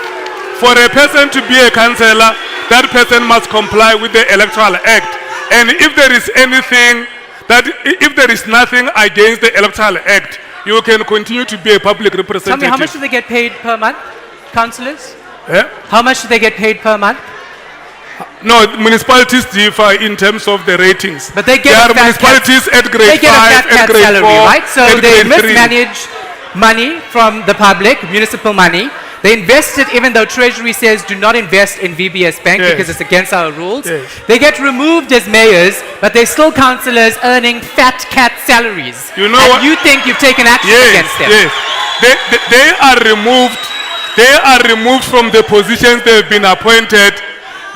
For a person to be a councillor, that person must comply with the Electoral Act. And if there is anything if there is nothing against the Electoral Act, you can continue to be a public representative. Tell me, how much do they get paid per month, councillors? Yeah? How much do they get paid per month? No, municipalities differ in terms of the ratings. But they get there a are municipalities at grade 5, they get a fat at cat grade salary, 4, right? So at they grade 3. mismanage money from the public, municipal money. They invest it even though Treasury says do not invest in VBS Bank Yes. because it's against our rules. Yes. They get removed as mayors, but they're still councillors earning fat cat salaries. You know and what? you think you've taken action against them. Yes, they are removed. They are removed from the positions they've been appointed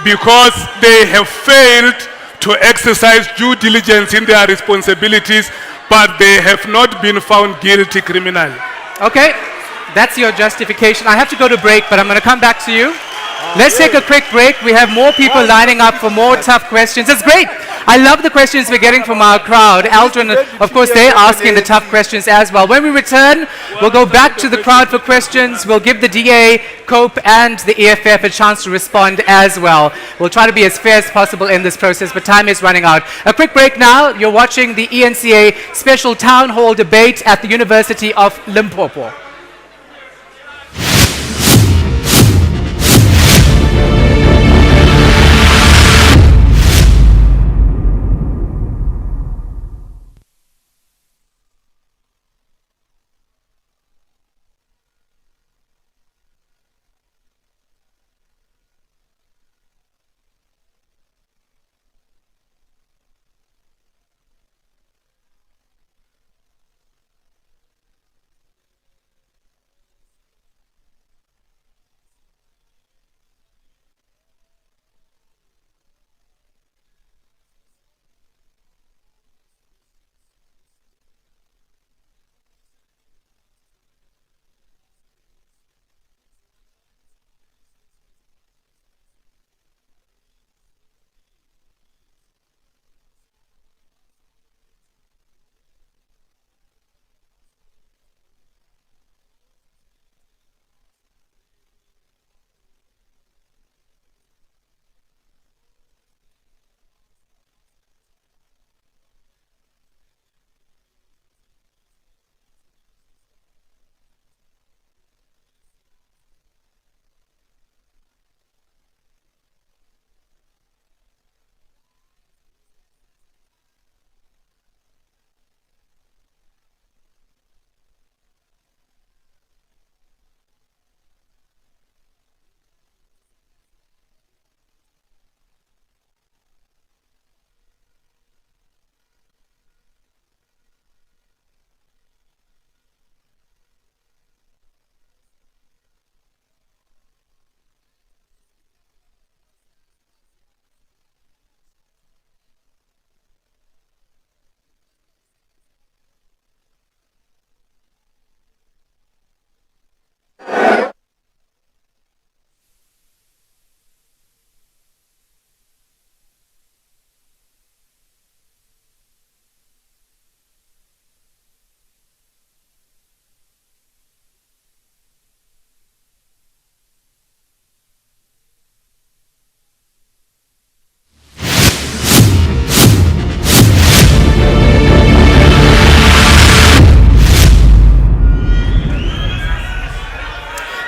because they have failed to exercise due diligence in their responsibilities, but they have not been found guilty criminally. Okay, that's your justification. I have to go to break, but I'm going to come back to you. Let's take a quick break. We have more people lining up for more tough questions. It's great. I love the questions we're getting from our crowd. Aldrin, of course, they're asking the tough questions as well. When we return, we'll go back to the crowd for questions. We'll give the DA, COPE, and the EFF a chance to respond as well. We'll try to be as fair as possible in this process, but time is running out. A quick break now. You're watching the ENCA special town hall debate at the University of Limpopo.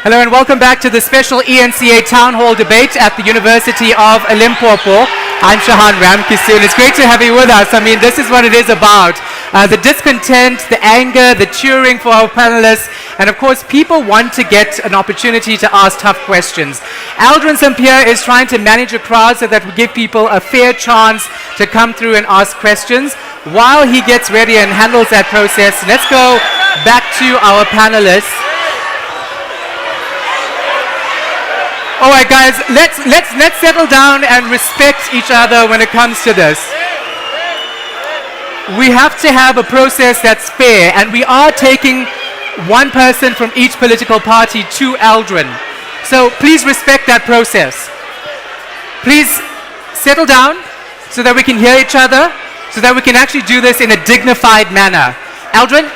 Hello and welcome back to the special ENCA Town Hall debate at the University of Limpopo. I'm Shahan Ramkissoon. It's great to have you with us. I mean, this is what it is about. The discontent, the anger, the cheering for our panelists, and of course, people want to get an opportunity to ask tough questions. Aldrin St. Pierre is trying to manage a crowd so that we give people a fair chance to come through and ask questions. While he gets ready and handles that process, let's go back to our panelists. All right, guys, let's settle down and respect each other when it comes to this. We have to have a process that's fair, and we are taking one person from each political party to Aldrin. So please respect that process. Please settle down so that we can hear each other, so that we can actually do this in a dignified manner. Aldrin?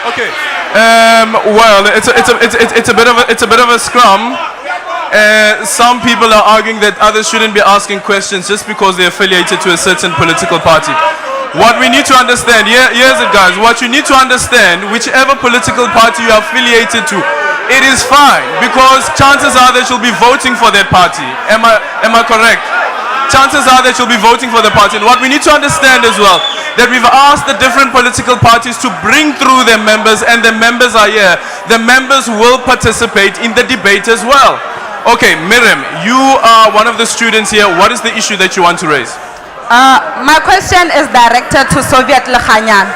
Okay. Well, it's a bit of a scrum. Some people are arguing that others shouldn't be asking questions just because they're affiliated to a certain political party. What we need to understand, here's it guys, what you need to understand, whichever political party you are affiliated to, it is fine, because chances are that you'll be voting for that party. Am I correct? Chances are that you'll be voting for the party. And what we need to understand as well, that we've asked the different political parties to bring through their members, and the members are here. The members will participate in the debate as well. Okay, Miriam, you are one of the students here. What is the issue that you want to raise? My question is directed to Soviet Lekhanyan.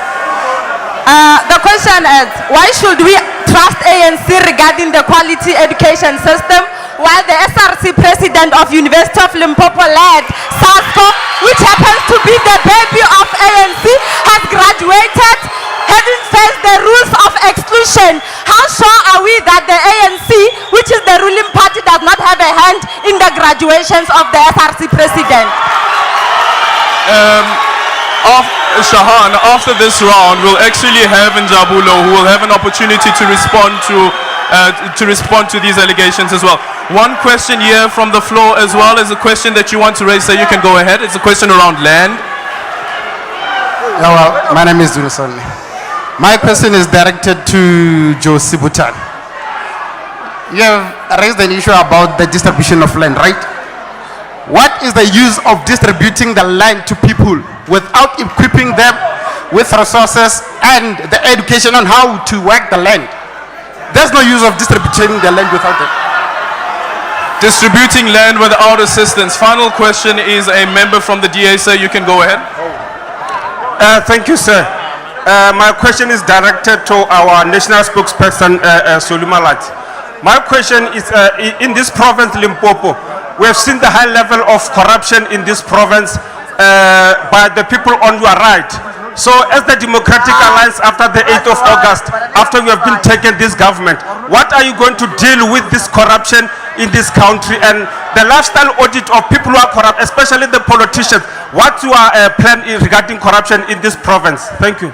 The question is, why should we trust ANC regarding the quality education system, while the SRC president of University of Limpopo led SASCO, which happens to be the baby of ANC, has graduated having faced the rules of exclusion? How sure are we that the ANC, which is the ruling party, does not have a hand in the graduations of the SRC president? Shahan, after this round, we'll actually have Njabulo, who will have an opportunity to respond to these allegations as well. One question here from the floor, as well as a question that you want to raise, so you can go ahead. It's a question around land. Yeah, well, my name is Duruson. My question is directed to Joe Sibutan. You have raised an issue about the distribution of land, right? What is the use of distributing the land to people without equipping them with resources and the education on how to work the land? There's no use of distributing the land without it. Distributing land without assistance. Final question is a member from the DA, sir. You can go ahead. Thank you, sir. My question is directed to our national spokesperson, Solumalat. My question is, in this province, Limpopo, we have seen the high level of corruption in this province by the people on your right. So as the Democratic Alliance, after the 8th of August, after we have been taken this government, what are you going to deal with this corruption in this country and the lifestyle audit of people who are corrupt, especially the politicians? What's your plan regarding corruption in this province? Thank you.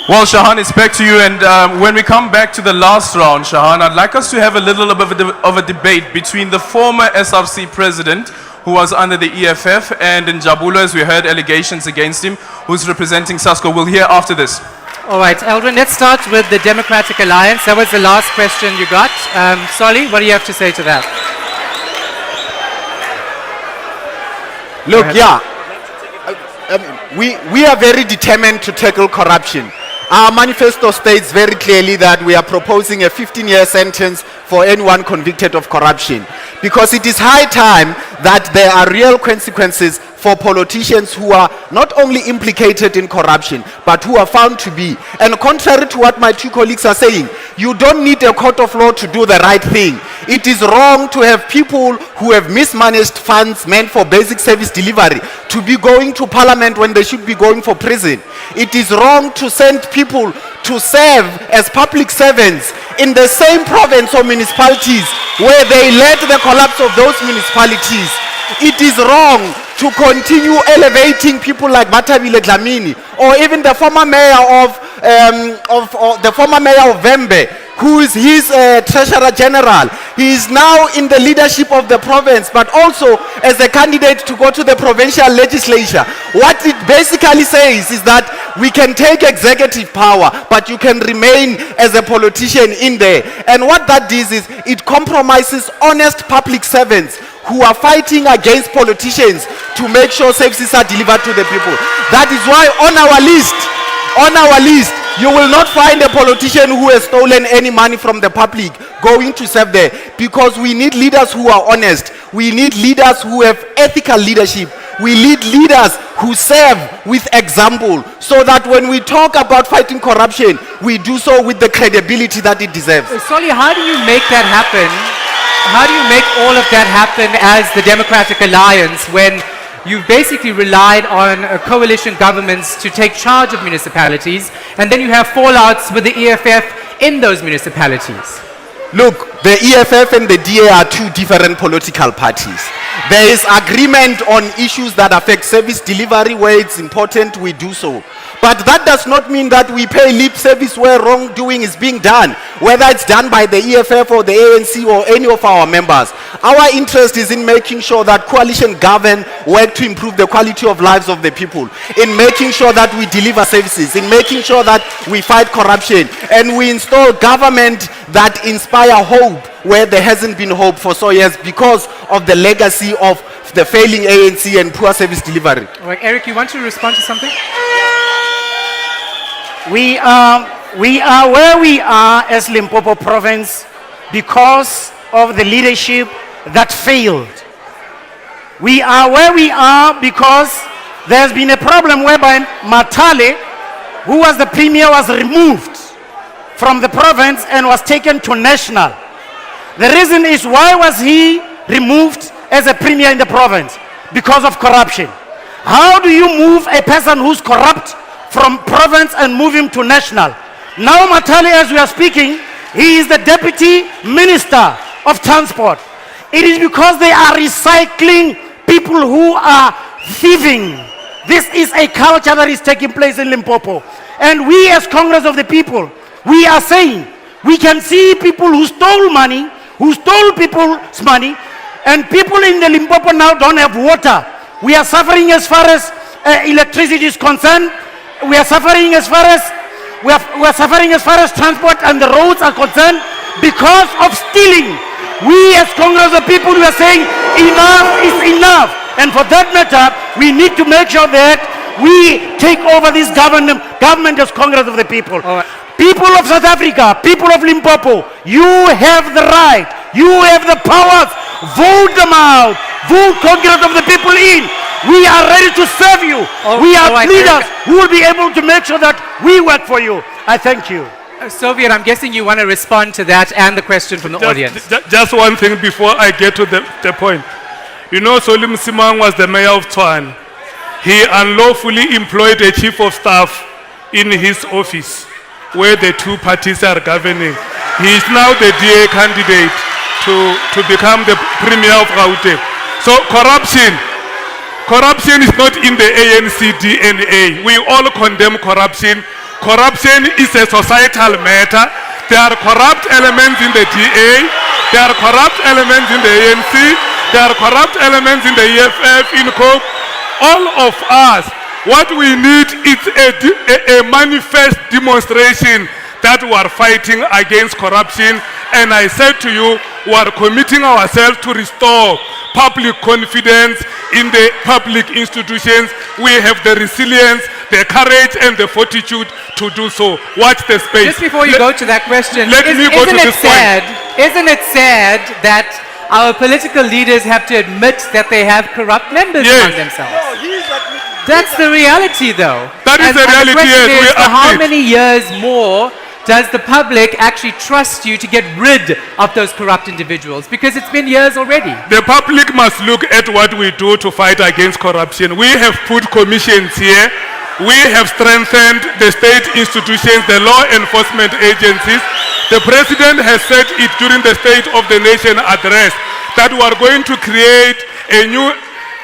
Well, Shahan, it's back to you. And when we come back to the last round, Shahan, I'd like us to have a little bit of a debate between the former SRC president, who was under the EFF, and Njabulo, as we heard allegations against him, who's representing SASCO. We'll hear after this. All right, Eldrin, let's start with the Democratic Alliance. That was the last question you got. Solly, what do you have to say to that? Look, we are very determined to tackle corruption. Our manifesto states very clearly that we are proposing a 15-year sentence for anyone convicted of corruption, because it is high time that there are real consequences for politicians who are not only implicated in corruption, but who are found to be. And contrary to what my two colleagues are saying, you don't need a court of law to do the right thing. It is wrong to have people who have mismanaged funds meant for basic service delivery to be going to parliament when they should be going for prison. It is wrong to send people to serve as public servants in the same province or municipalities where they led the collapse of those municipalities. It is wrong to continue elevating people like Matabile Dlamini, or even the former mayor of Vembe, who is his treasurer general. He is now in the leadership of the province, but also as a candidate to go to the provincial legislature. What it basically says is that we can take executive power, but you can remain as a politician in there. And what that does is it compromises honest public servants who are fighting against politicians to make sure services are delivered to the people. That is why on our list, you will not find a politician who has stolen any money from the public going to serve there, because we need leaders who are honest. We need leaders who have ethical leadership. We need leaders who serve with example, so that when we talk about fighting corruption, we do so with the credibility that it deserves. Solly, how do you make that happen? How do you make all of that happen as the Democratic Alliance when you've basically relied on coalition governments to take charge of municipalities, and then you have fallouts with the EFF in those municipalities? Look, the EFF and the DA are two different political parties. There is agreement on issues that affect service delivery where it's important, we do so. But that does not mean that we pay lip service where wrongdoing is being done, whether it's done by the EFF or the ANC or any of our members. Our interest is in making sure that coalition govern work to improve the quality of lives of the people, in making sure that we deliver services, in making sure that we fight corruption, and we install government that inspire hope where there hasn't been hope for so years because of the legacy of the failing ANC and poor service delivery. All right, Eric, you want to respond to something? We are where we are as Limpopo province because of the leadership that failed. We are where we are because there's been a problem whereby Matale, who was the premier, was removed from the province and was taken to national. The reason is, why was he removed as a premier in the province? Because of corruption. How do you move a person who's corrupt from province and move him to national? Now Matale, as we are speaking, he is the deputy minister of transport. It is because they are recycling people who are thieving. This is a culture that is taking place in Limpopo. And we as Congress of the People, we are saying, we can see people who stole money, who stole people's money, and people in the Limpopo now don't have water. We are suffering as far as electricity is concerned. We are suffering as far as transport and the roads are concerned because of stealing. We as Congress of People, we are saying enough is enough. And for that matter, we need to make sure that we take over this government as Congress of the People. People of South Africa, people of Limpopo, you have the right, you have the powers. Vote them out. Vote Congress of the People in. We are ready to serve you. We are leaders who will be able to make sure that we work for you. I thank you. Soviet, I'm guessing you want to respond to that and the question from the audience. Just one thing before I get to the point. You know, Solim Simang was the mayor of Tshwane. He unlawfully employed a chief of staff in his office where the two parties are governing. He is now the DA candidate to become the premier of Gauteng. So corruption is not in the ANC DNA. We all condemn corruption. Corruption is a societal matter. There are corrupt elements in the DA. There are corrupt elements in the ANC. There are corrupt elements in the EFF, in COPE. All of us, what we need is a manifest demonstration that we are fighting against corruption. And I said to you, we are committing ourselves to restore public confidence in the public institutions. We have the resilience, the courage, and the fortitude to do so. Watch the space. Just before you go to that question, Isn't it sad that our political leaders have to admit that they have corrupt members among themselves? That's the reality, though. That is the reality, the question yes. is, for how many years more does the public actually trust you to get rid of those corrupt individuals? Because it's been years already. The public must look at what we do to fight against corruption. We have put commissions here. We have strengthened the state institutions, the law enforcement agencies. The president has said it during the State of the Nation address that we are going to create a new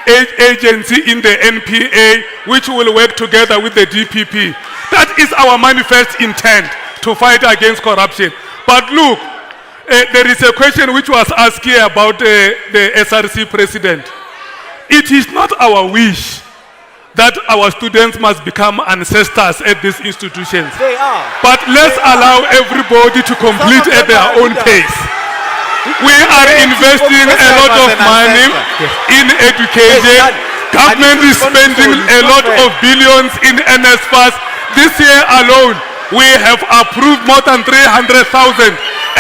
agency in the NPA which will work together with the DPP. That is our manifest intent, to fight against corruption. But look, there is a question which was asked here about the SRC president. It is not our wish that our students must become ancestors at these institutions. They are. But let's allow everybody to complete at their own pace. We are investing a lot of money in education. Government is spending a lot of billions in NSFAS. This year alone, we have approved more than 300,000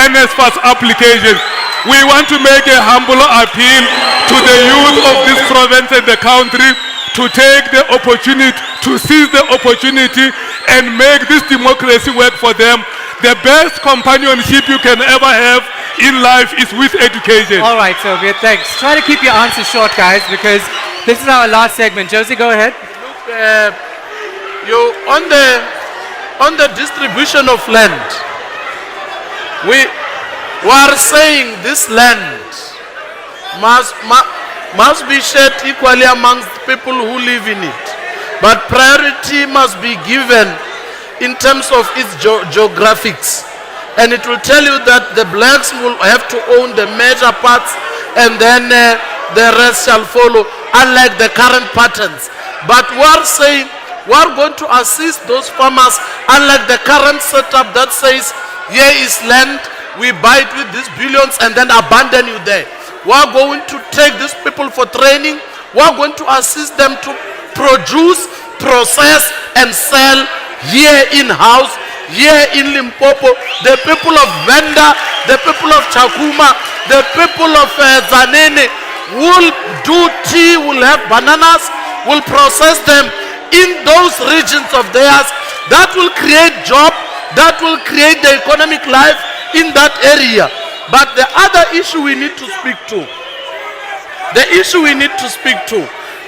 NSFAS applications. We want to make a humble appeal to the youth of this province and the country to take the opportunity, to seize the opportunity and make this democracy work for them. The best companionship you can ever have in life is with education. All right, Soviet, thanks. Try to keep your answers short, guys, because this is our last segment. Josie, go ahead. On the distribution of land, we are saying this land must be shared equally amongst people who live in it. but priority must be given in terms of its geographics. And it will tell you that the blacks will have to own the major parts and then the rest shall follow, unlike the current patterns. But we are saying we are going to assist those farmers, unlike the current setup that says, here is land, we buy it with these billions and then abandon you there. We are going to take these people for training. We are going to assist them to produce, process and sell here in-house, here in Limpopo. The people of Venda, the people of Chakuma, the people of Zanene will do tea, will have bananas, will process them in those regions of theirs. That will create job, that will create the economic life in that area. But the other issue we need to speak to,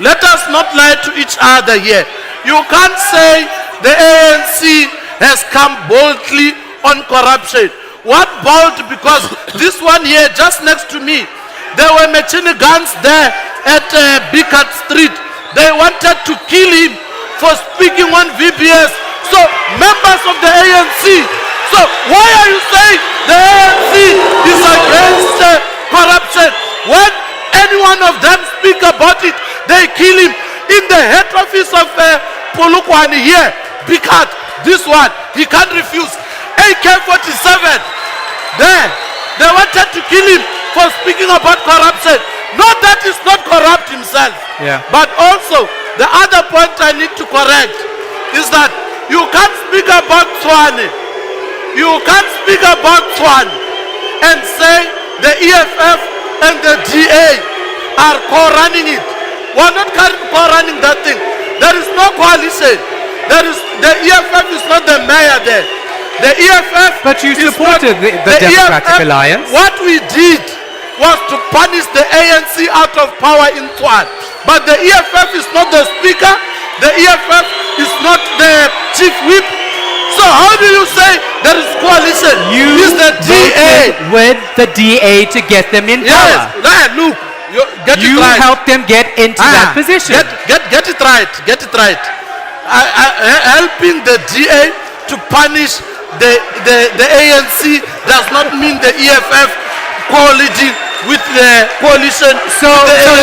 let us not lie to each other here. You can't say the ANC has come boldly on corruption. What bold? Because this one here, just next to me, there were machine guns there at Bikat Street. They wanted to kill him for speaking on VBS. So, members of the ANC, so why are you saying the ANC is against corruption? When any one of them speak about it, they kill him. In the head office of Polokwane here, Bikat, this one, he can't refuse. AK-47, there, they wanted to kill him for speaking about corruption. Not that he's not corrupt himself. Yeah. But also, the other point I need to correct is that you can't speak about Tswane. You can't speak about Tswane and say the EFF and the DA are co-running it. We're not co-running that thing. There is no coalition. The EFF is not the mayor there. The EFF. But you supported the Democratic EFF, Alliance. What we did was to punish the ANC out of power in Tswane. But the EFF is not the speaker. The EFF is not the chief whip. So how do you say there is coalition? You is the DA with the DA to get them in power. Yes, look, you it right. helped them get into that position. Get it right. Get it right. Helping the DA to punish the ANC does not mean the EFF coalition with the coalition. So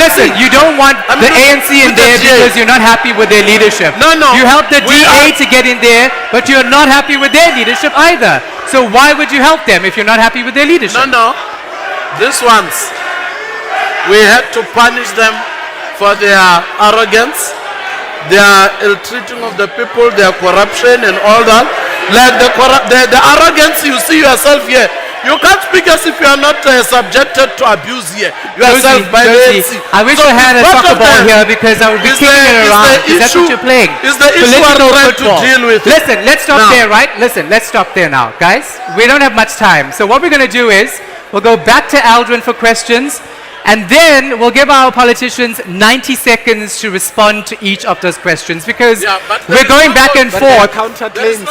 listen, you don't want the ANC in there because you're not happy with their leadership. No. You helped the DA to get in there, but you're not happy with their leadership either. So why would you help them if you're not happy with their leadership? No. These ones, we had to punish them for their arrogance, their ill-treating of the people, their corruption and all that. Like the arrogance you see yourself here. You can't speak as if you are not subjected to abuse here. Yourself by the ANC. I wish I had a soccer ball here because I would be kicking it around. Is that what you're playing? Is the issue I'm trying to deal with. Listen, let's stop there, right? Listen, let's stop there now. Guys, we don't have much time. So what we're going to do is we'll go back to Aldrin for questions. And then we'll give our politicians 90 seconds to respond to each of those questions because we're going back and forth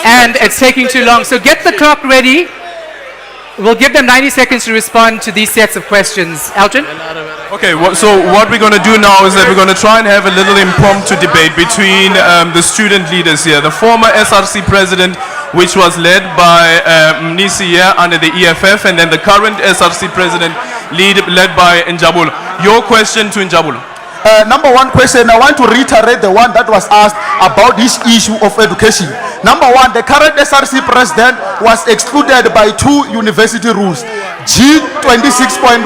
and it's taking too long. So get the clock ready. We'll give them 90 seconds to respond to these sets of questions. Elgin? Okay, so what we're going to do now is that we're going to try and have a little impromptu debate between the student leaders here. The former SRC president, which was led by Mnisi here under the EFF, and then the current SRC president led by Njabul. Your question to Njabul. Number one question, I want to reiterate the one that was asked about this issue of education. Number one, the current SRC president was excluded by two university rules, G26.1,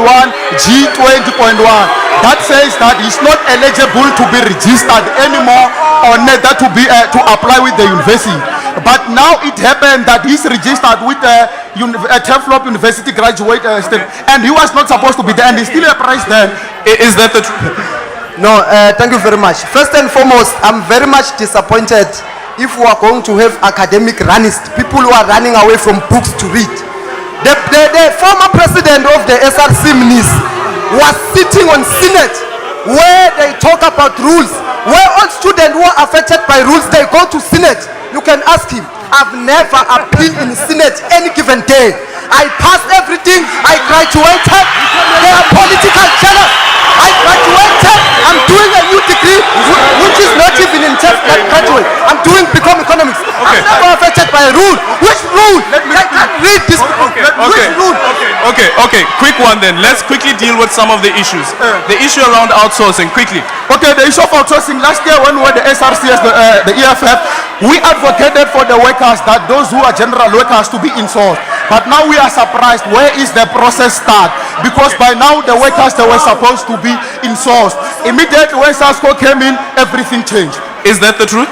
G20.1. That says that he's not eligible to be registered anymore or that to apply with the university. But now it happened that he's registered with a Turflop University graduate and he was not supposed to be there and he's still a president. Is that the truth? No, thank you very much. First and foremost, I'm very much disappointed if we are going to have academic runists, people who are running away from books to read. The former president of the SRC Mnis was sitting on Senate where they talk about rules, where all students who are affected by rules, they go to Senate. You can ask him. I've never appealed in Senate any given day. I passed everything. I graduated. They are political jealous. I graduated. I'm doing a new degree, which is not even in 10th graduate. I'm doing become economics. I'm never affected by a rule. Which rule? I can't read this people. Which rule? Okay, quick one then. Let's quickly deal with some of the issues. The issue around outsourcing, quickly. Okay, the issue of outsourcing. Last year when we were the SRCS, the EFF, we advocated for the workers that those who are general workers to be insourced. But now we are surprised. Where is the process start? Because by now the workers, they were supposed to be insourced. Immediately when SASCO came in, everything changed. Is that the truth?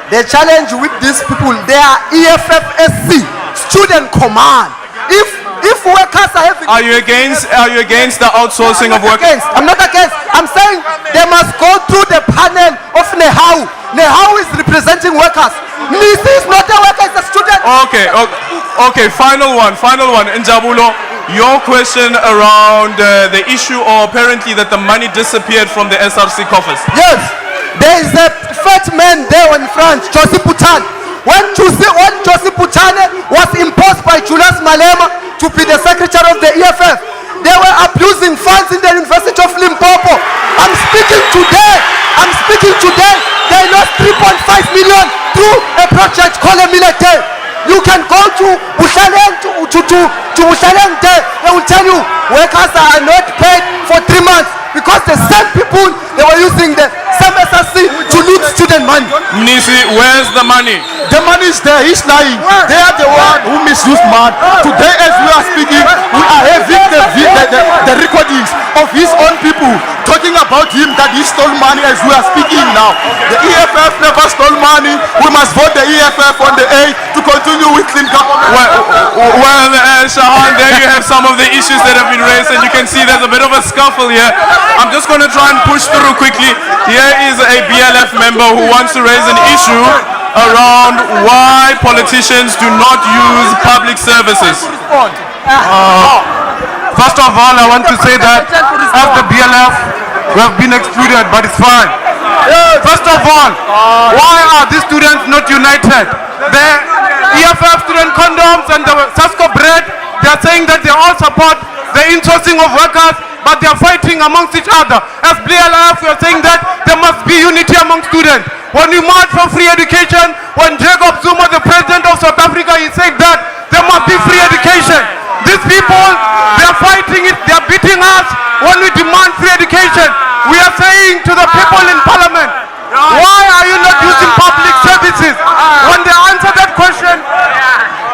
The challenge with these people, they are EFFSC, student command. If workers are having... Are you against the outsourcing of work? I'm not against. I'm saying they must go through the panel of NEHAU. NEHAU is representing workers. Nisi is not a worker, it's a student. Okay, final one. Njabulo, your question around the issue or apparently that the money disappeared from the SRC coffers. Yes, there is a fat man there in France, Josie Putan. When Josie Putane was imposed by Julius Malema to be the secretary of the EFF, they were abusing funds in the University of Limpopo. I'm speaking today. They lost 3.5 million through a project called Milete. You can go to Bushaleng to Bushaleng there. They will tell you workers are not paid for 3 months because the same people, they were using the same SRC to loot student money. Nisi, where's the money? The money is there. He's lying. They are the one who misused man. Today, as we are speaking, we are having the recordings of his own people talking about him that he stole money as we are speaking now. The EFF never stole money. We must vote the EFF on the 8th to continue with clean government. Well, Shahan, there you have some of the issues that have been raised, and you can see there's a bit of a scuffle here. I'm just going to try and push through quickly. Here is a BLF member who wants to raise an issue around why politicians do not use public services. First of all, I want to say that as the BLF, we have been excluded, but it's fine. First of all, why are these students not united? The EFF student condoms and the SASCO bread, they are saying that they all support the insourcing of workers, but they are fighting amongst each other. As BLF, we are saying that there must be unity among students. When we march for free education, when Jacob Zuma, the president of South Africa, he said that there must be free education. These people, they are fighting it, they are beating us when we demand free education. We are saying to the people in parliament, why are you not using public services? When they answer that question...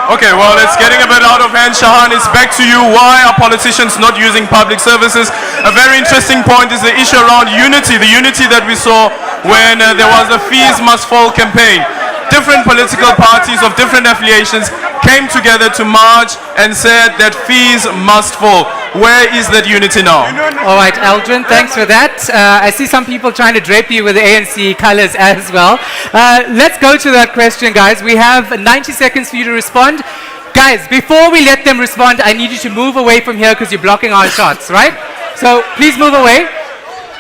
Okay, well, it's getting a bit out of hand. Shahan, it's back to you. Why are politicians not using public services? A very interesting point is the issue around unity, the unity that we saw when there was the Fees Must Fall campaign. Different political parties of different affiliations came together to march and said that fees must fall. Where is that unity now? All right, Aldrin, thanks for that. I see some people trying to drape you with the ANC colors as well. Let's go to that question, guys. We have 90 seconds for you to respond. Guys, before we let them respond, I need you to move away from here because you're blocking our shots, right? So please move away,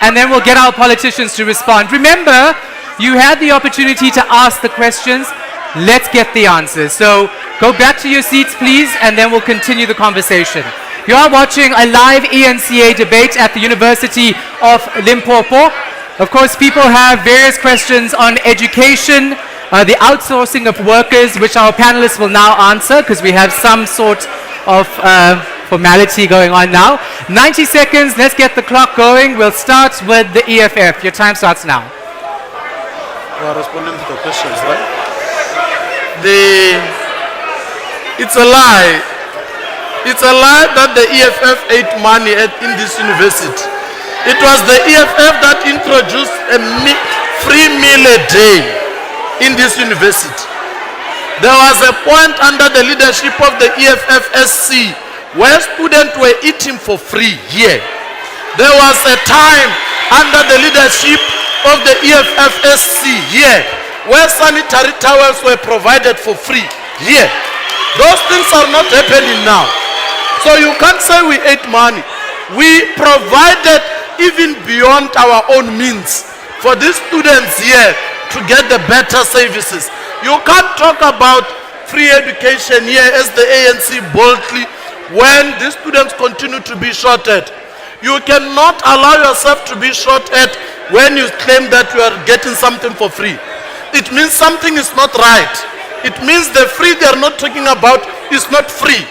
and then we'll get our politicians to respond. Remember, you had the opportunity to ask the questions. Let's get the answers. So go back to your seats, please, and then we'll continue the conversation. You are watching a live ENCA debate at the University of Limpopo. Of course, people have various questions on education, the outsourcing of workers, which our panelists will now answer because we have some sort of formality going on now. 90 seconds, let's get the clock going. We'll start with the EFF. Your time starts now. We are responding to the questions, right? It's a lie. It's a lie that the EFF ate money in this university. It was the EFF that introduced a free meal a day in this university. There was a point under the leadership of the EFFSC where students were eating for free here. There was a time under the leadership of the EFFSC here where sanitary towels were provided for free here. Those things are not happening now. So you can't say we ate money. We provided even beyond our own means for these students here to get the better services. You can't talk about free education here as the ANC boldly when these students continue to be shorted. You cannot allow yourself to be shorted when you claim that you are getting something for free. It means something is not right. It means the free they are not talking about is not free.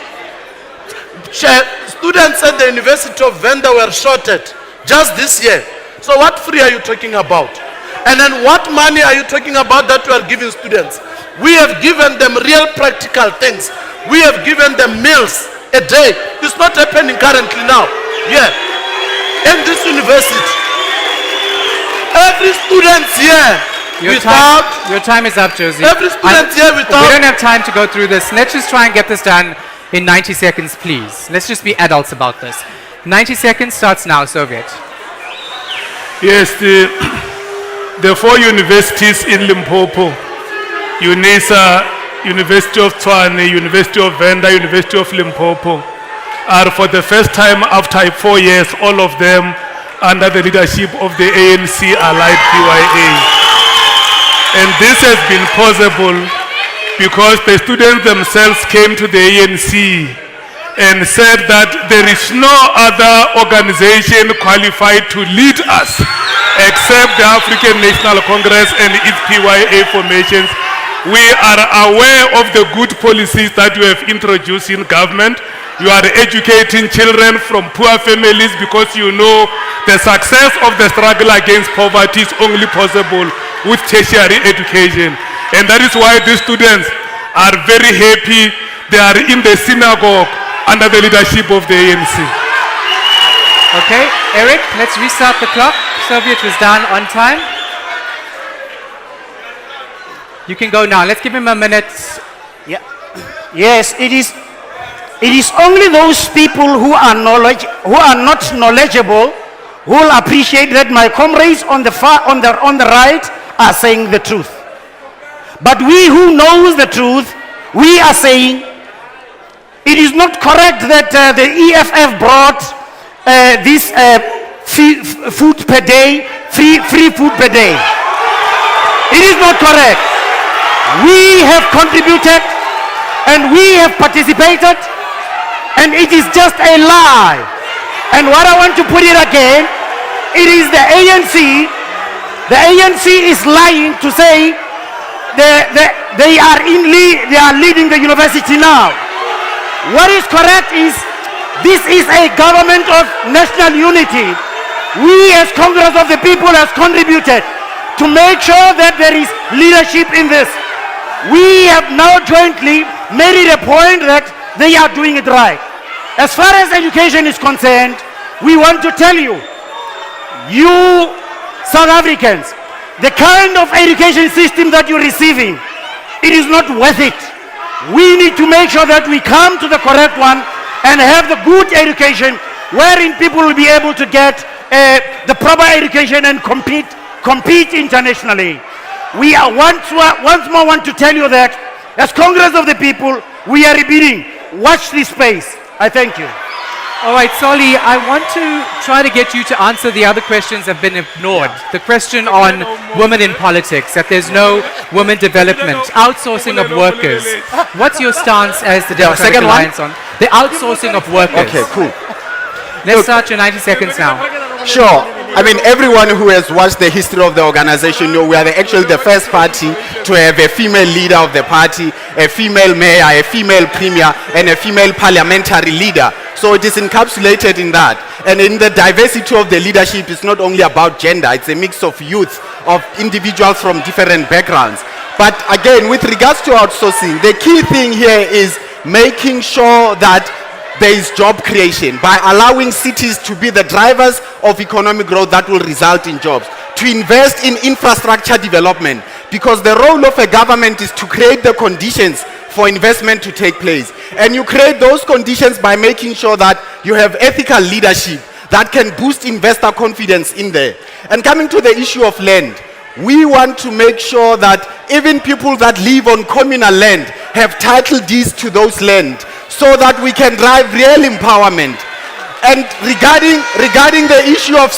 Students at the University of Venda were shorted just this year. So what free are you talking about? And then what money are you talking about that you are giving students? We have given them real practical things. We have given them meals a day. It's not happening currently now. Yeah. In this university. Every student here your time is up, Josie. Every student here without... We don't have time to go through this. Let's just try and get this done in 90 seconds, please. Let's just be adults about this. 90 seconds starts now, Soviet. Yes, the four universities in Limpopo, UNISA, University of Tshwane, University of Venda, University of Limpopo, are for the first time after 4 years, all of them under the leadership of the ANC allied PYA. And this has been possible because the students themselves came to the ANC and said that there is no other organization qualified to lead us except the African National Congress and its PYA formations. We are aware of the good policies that you have introduced in government. You are educating children from poor families because you know the success of the struggle against poverty is only possible with tertiary education. And that is why these students are very happy. They are in the synagogue under the leadership of the ANC. Okay, Eric, let's restart the clock. Soviet was done on time. You can go now. Let's give him a minute. Yeah. Yes, it is only those people who are not knowledgeable who will appreciate that my comrades on the right are saying the truth. But we who knows the truth, we are saying it is not correct that the EFF brought this food per day, free food per day. It is not correct. We have contributed and we have participated, and it is just a lie. And what I want to put it again, it is the ANC. The ANC is lying to say they are leading the university now. What is correct is this is a government of national unity. We as Congress of the People has contributed to make sure that there is leadership in this. We have now jointly made it a point that they are doing it right. As far as education is concerned, we want to tell you, South Africans, the kind of education system that you're receiving, it is not worth it. We need to make sure that we come to the correct one and have the good education wherein people will be able to get the proper education and compete internationally. We are once more want to tell you that as Congress of the People, we are repeating, watch this space. I thank you. All right, Soli, I want to try to get you to answer the other questions that have been ignored. The question on women in politics, that there's no women development, outsourcing of workers. What's your stance as the Democratic Alliance on the outsourcing of workers? Okay, cool. Let's start your 90 seconds now. Sure. I mean, everyone who has watched the history of the organization know we are actually the first party to have a female leader of the party, a female mayor, a female premier, and a female parliamentary leader. So it is encapsulated in that. And in the diversity of the leadership, it's not only about gender, it's a mix of youth, of individuals from different backgrounds. But again, with regards to outsourcing, the key thing here is making sure that there is job creation by allowing cities to be the drivers of economic growth that will result in jobs, to invest in infrastructure development, because the role of a government is to create the conditions for investment to take place. And you create those conditions by making sure that you have ethical leadership that can boost investor confidence in there. And coming to the issue of land, we want to make sure that even people that live on communal land have title deeds to those land, so that we can drive real empowerment. And regarding the issue of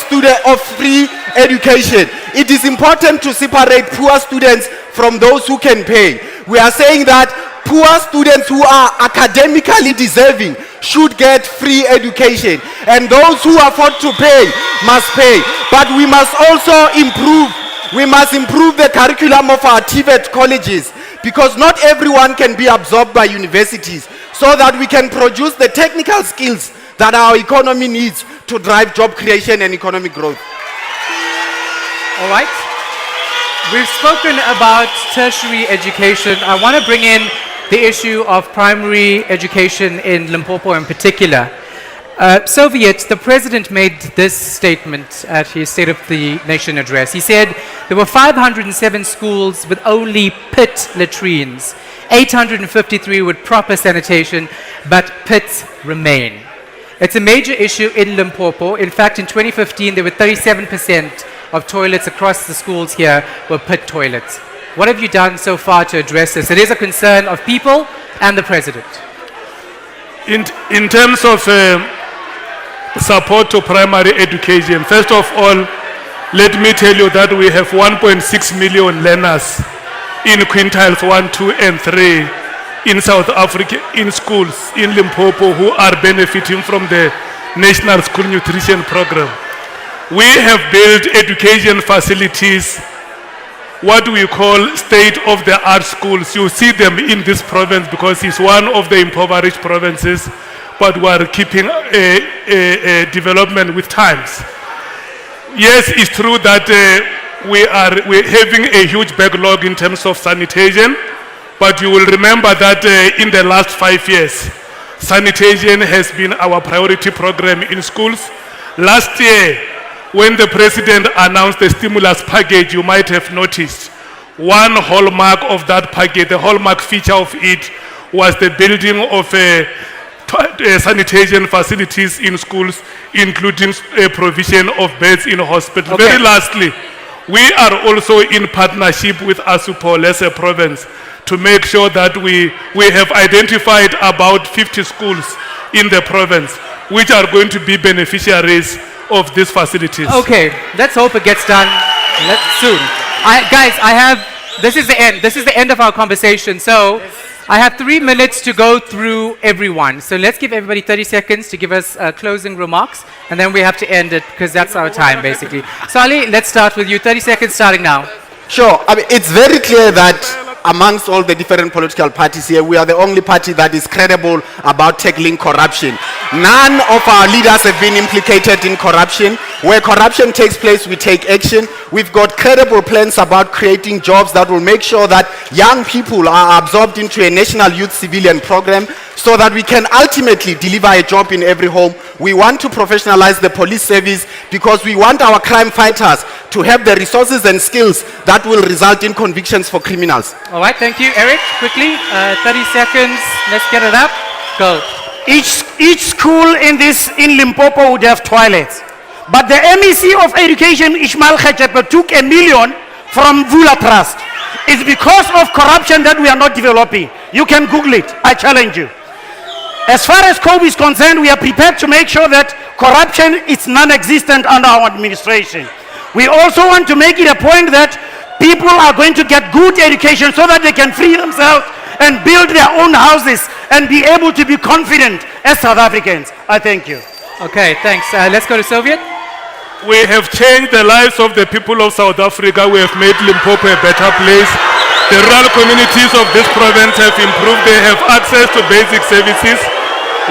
free education, it is important to separate poor students from those who can pay. We are saying that poor students who are academically deserving should get free education. And those who afford to pay must pay. But we must also improve the curriculum of our TVET colleges, because not everyone can be absorbed by universities, so that we can produce the technical skills that our economy needs to drive job creation and economic growth. All right. We've spoken about tertiary education. I want to bring in the issue of primary education in Limpopo in particular. Soviet, the president made this statement at his State of the Nation address. He said there were 507 schools with only pit latrines, 853 with proper sanitation, but pits remain. It's a major issue in Limpopo. In fact, in 2015, there were 37% of toilets across the schools here were pit toilets. What have you done so far to address this? It is a concern of people and the president. In terms of support to primary education, first of all, let me tell you that we have 1.6 million learners in quintiles 1, 2, and 3 in South Africa, in schools in Limpopo, who are benefiting from the National School Nutrition Program. We have built education facilities, what we call state-of-the-art schools. You see them in this province because it's one of the impoverished provinces, but we are keeping a development with times. Yes, it's true that we're having a huge backlog in terms of sanitation, but you will remember that in the last 5 years, sanitation has been our priority program in schools. Last year, when the president announced the stimulus package, you might have noticed one hallmark of that package, the hallmark feature of it, was the building of sanitation facilities in schools, including a provision of beds in hospitals. Okay. Very lastly, we are also in partnership with Asupol as a province to make sure that we have identified about 50 schools in the province which are going to be beneficiaries of these facilities. Okay, let's hope it gets done soon. This is the end. This is the end of our conversation. So I have 3 minutes to go through everyone. So let's give everybody 30 seconds to give us closing remarks, and then we have to end it because that's our time, basically. Sali, let's start with you. 30 seconds starting now. Sure. I mean, it's very clear that amongst all the different political parties here, we are the only party that is credible about tackling corruption. None of our leaders have been implicated in corruption. Where corruption takes place, we take action. We've got credible plans about creating jobs that will make sure that young people are absorbed into a national youth civilian program so that we can ultimately deliver a job in every home. We want to professionalize the police service because we want our crime fighters to have the resources and skills that will result in convictions for criminals. All right, thank you. Eric, quickly, 30 seconds. Let's get it up. Go. Each school in Limpopo would have toilets. But the MEC of Education, Ishmael Khechepe, took $1 million from Vula Trust. It's because of corruption that we are not developing. You can Google it. I challenge you. As far as COVID is concerned, we are prepared to make sure that corruption is non-existent under our administration. We also want to make it a point that people are going to get good education so that they can free themselves and build their own houses and be able to be confident as South Africans. I thank you. Okay, thanks. Let's go to Soviet. We have changed the lives of the people of South Africa. We have made Limpopo a better place. The rural communities of this province have improved. They have access to basic services.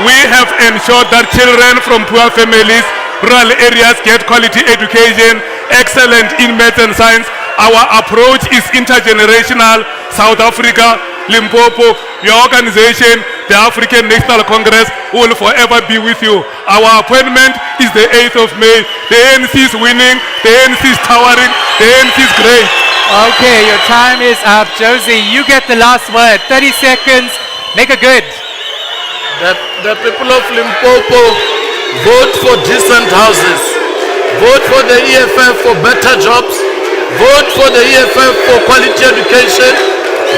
We have ensured that children from poor families, rural areas get quality education, excellent in math and science. Our approach is intergenerational. South Africa, Limpopo, your organization, the African National Congress will forever be with you. Our appointment is the 8th of May. The ANC is winning, the ANC is towering, the ANC is great. Okay, your time is up. Josie, you get the last word. 30 seconds. Make it good. The people of Limpopo, vote for decent houses. Vote for the EFF for better jobs. Vote for the EFF for quality education.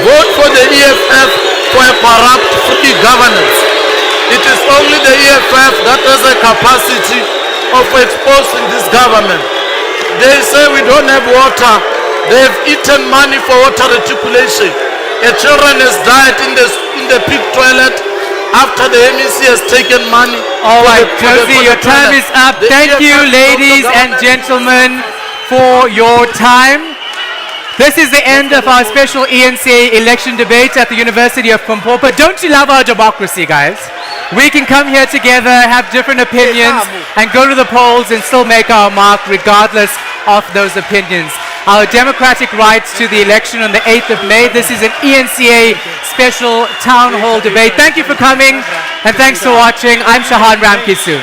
Vote for the EFF for a corrupt-free governance. It is only the EFF that has a capacity of exposing this government. They say we don't have water. They have eaten money for water reticulation. A children has died in the pig toilet. after the MEC has taken money. All right, for the Josie, your time toilet. is up. The Thank you, EFF ladies local and government- gentlemen, for your time. This is the end of our special ENCA election debate at the University of Limpopo. Don't you love our democracy, guys? We can come here together, have different opinions, and go to the polls and still make our mark regardless of those opinions. Our democratic rights to the election on the 8th of May. This is an ENCA special town hall debate. Thank you for coming, and thanks for watching. I'm Shahan Ramkisoon.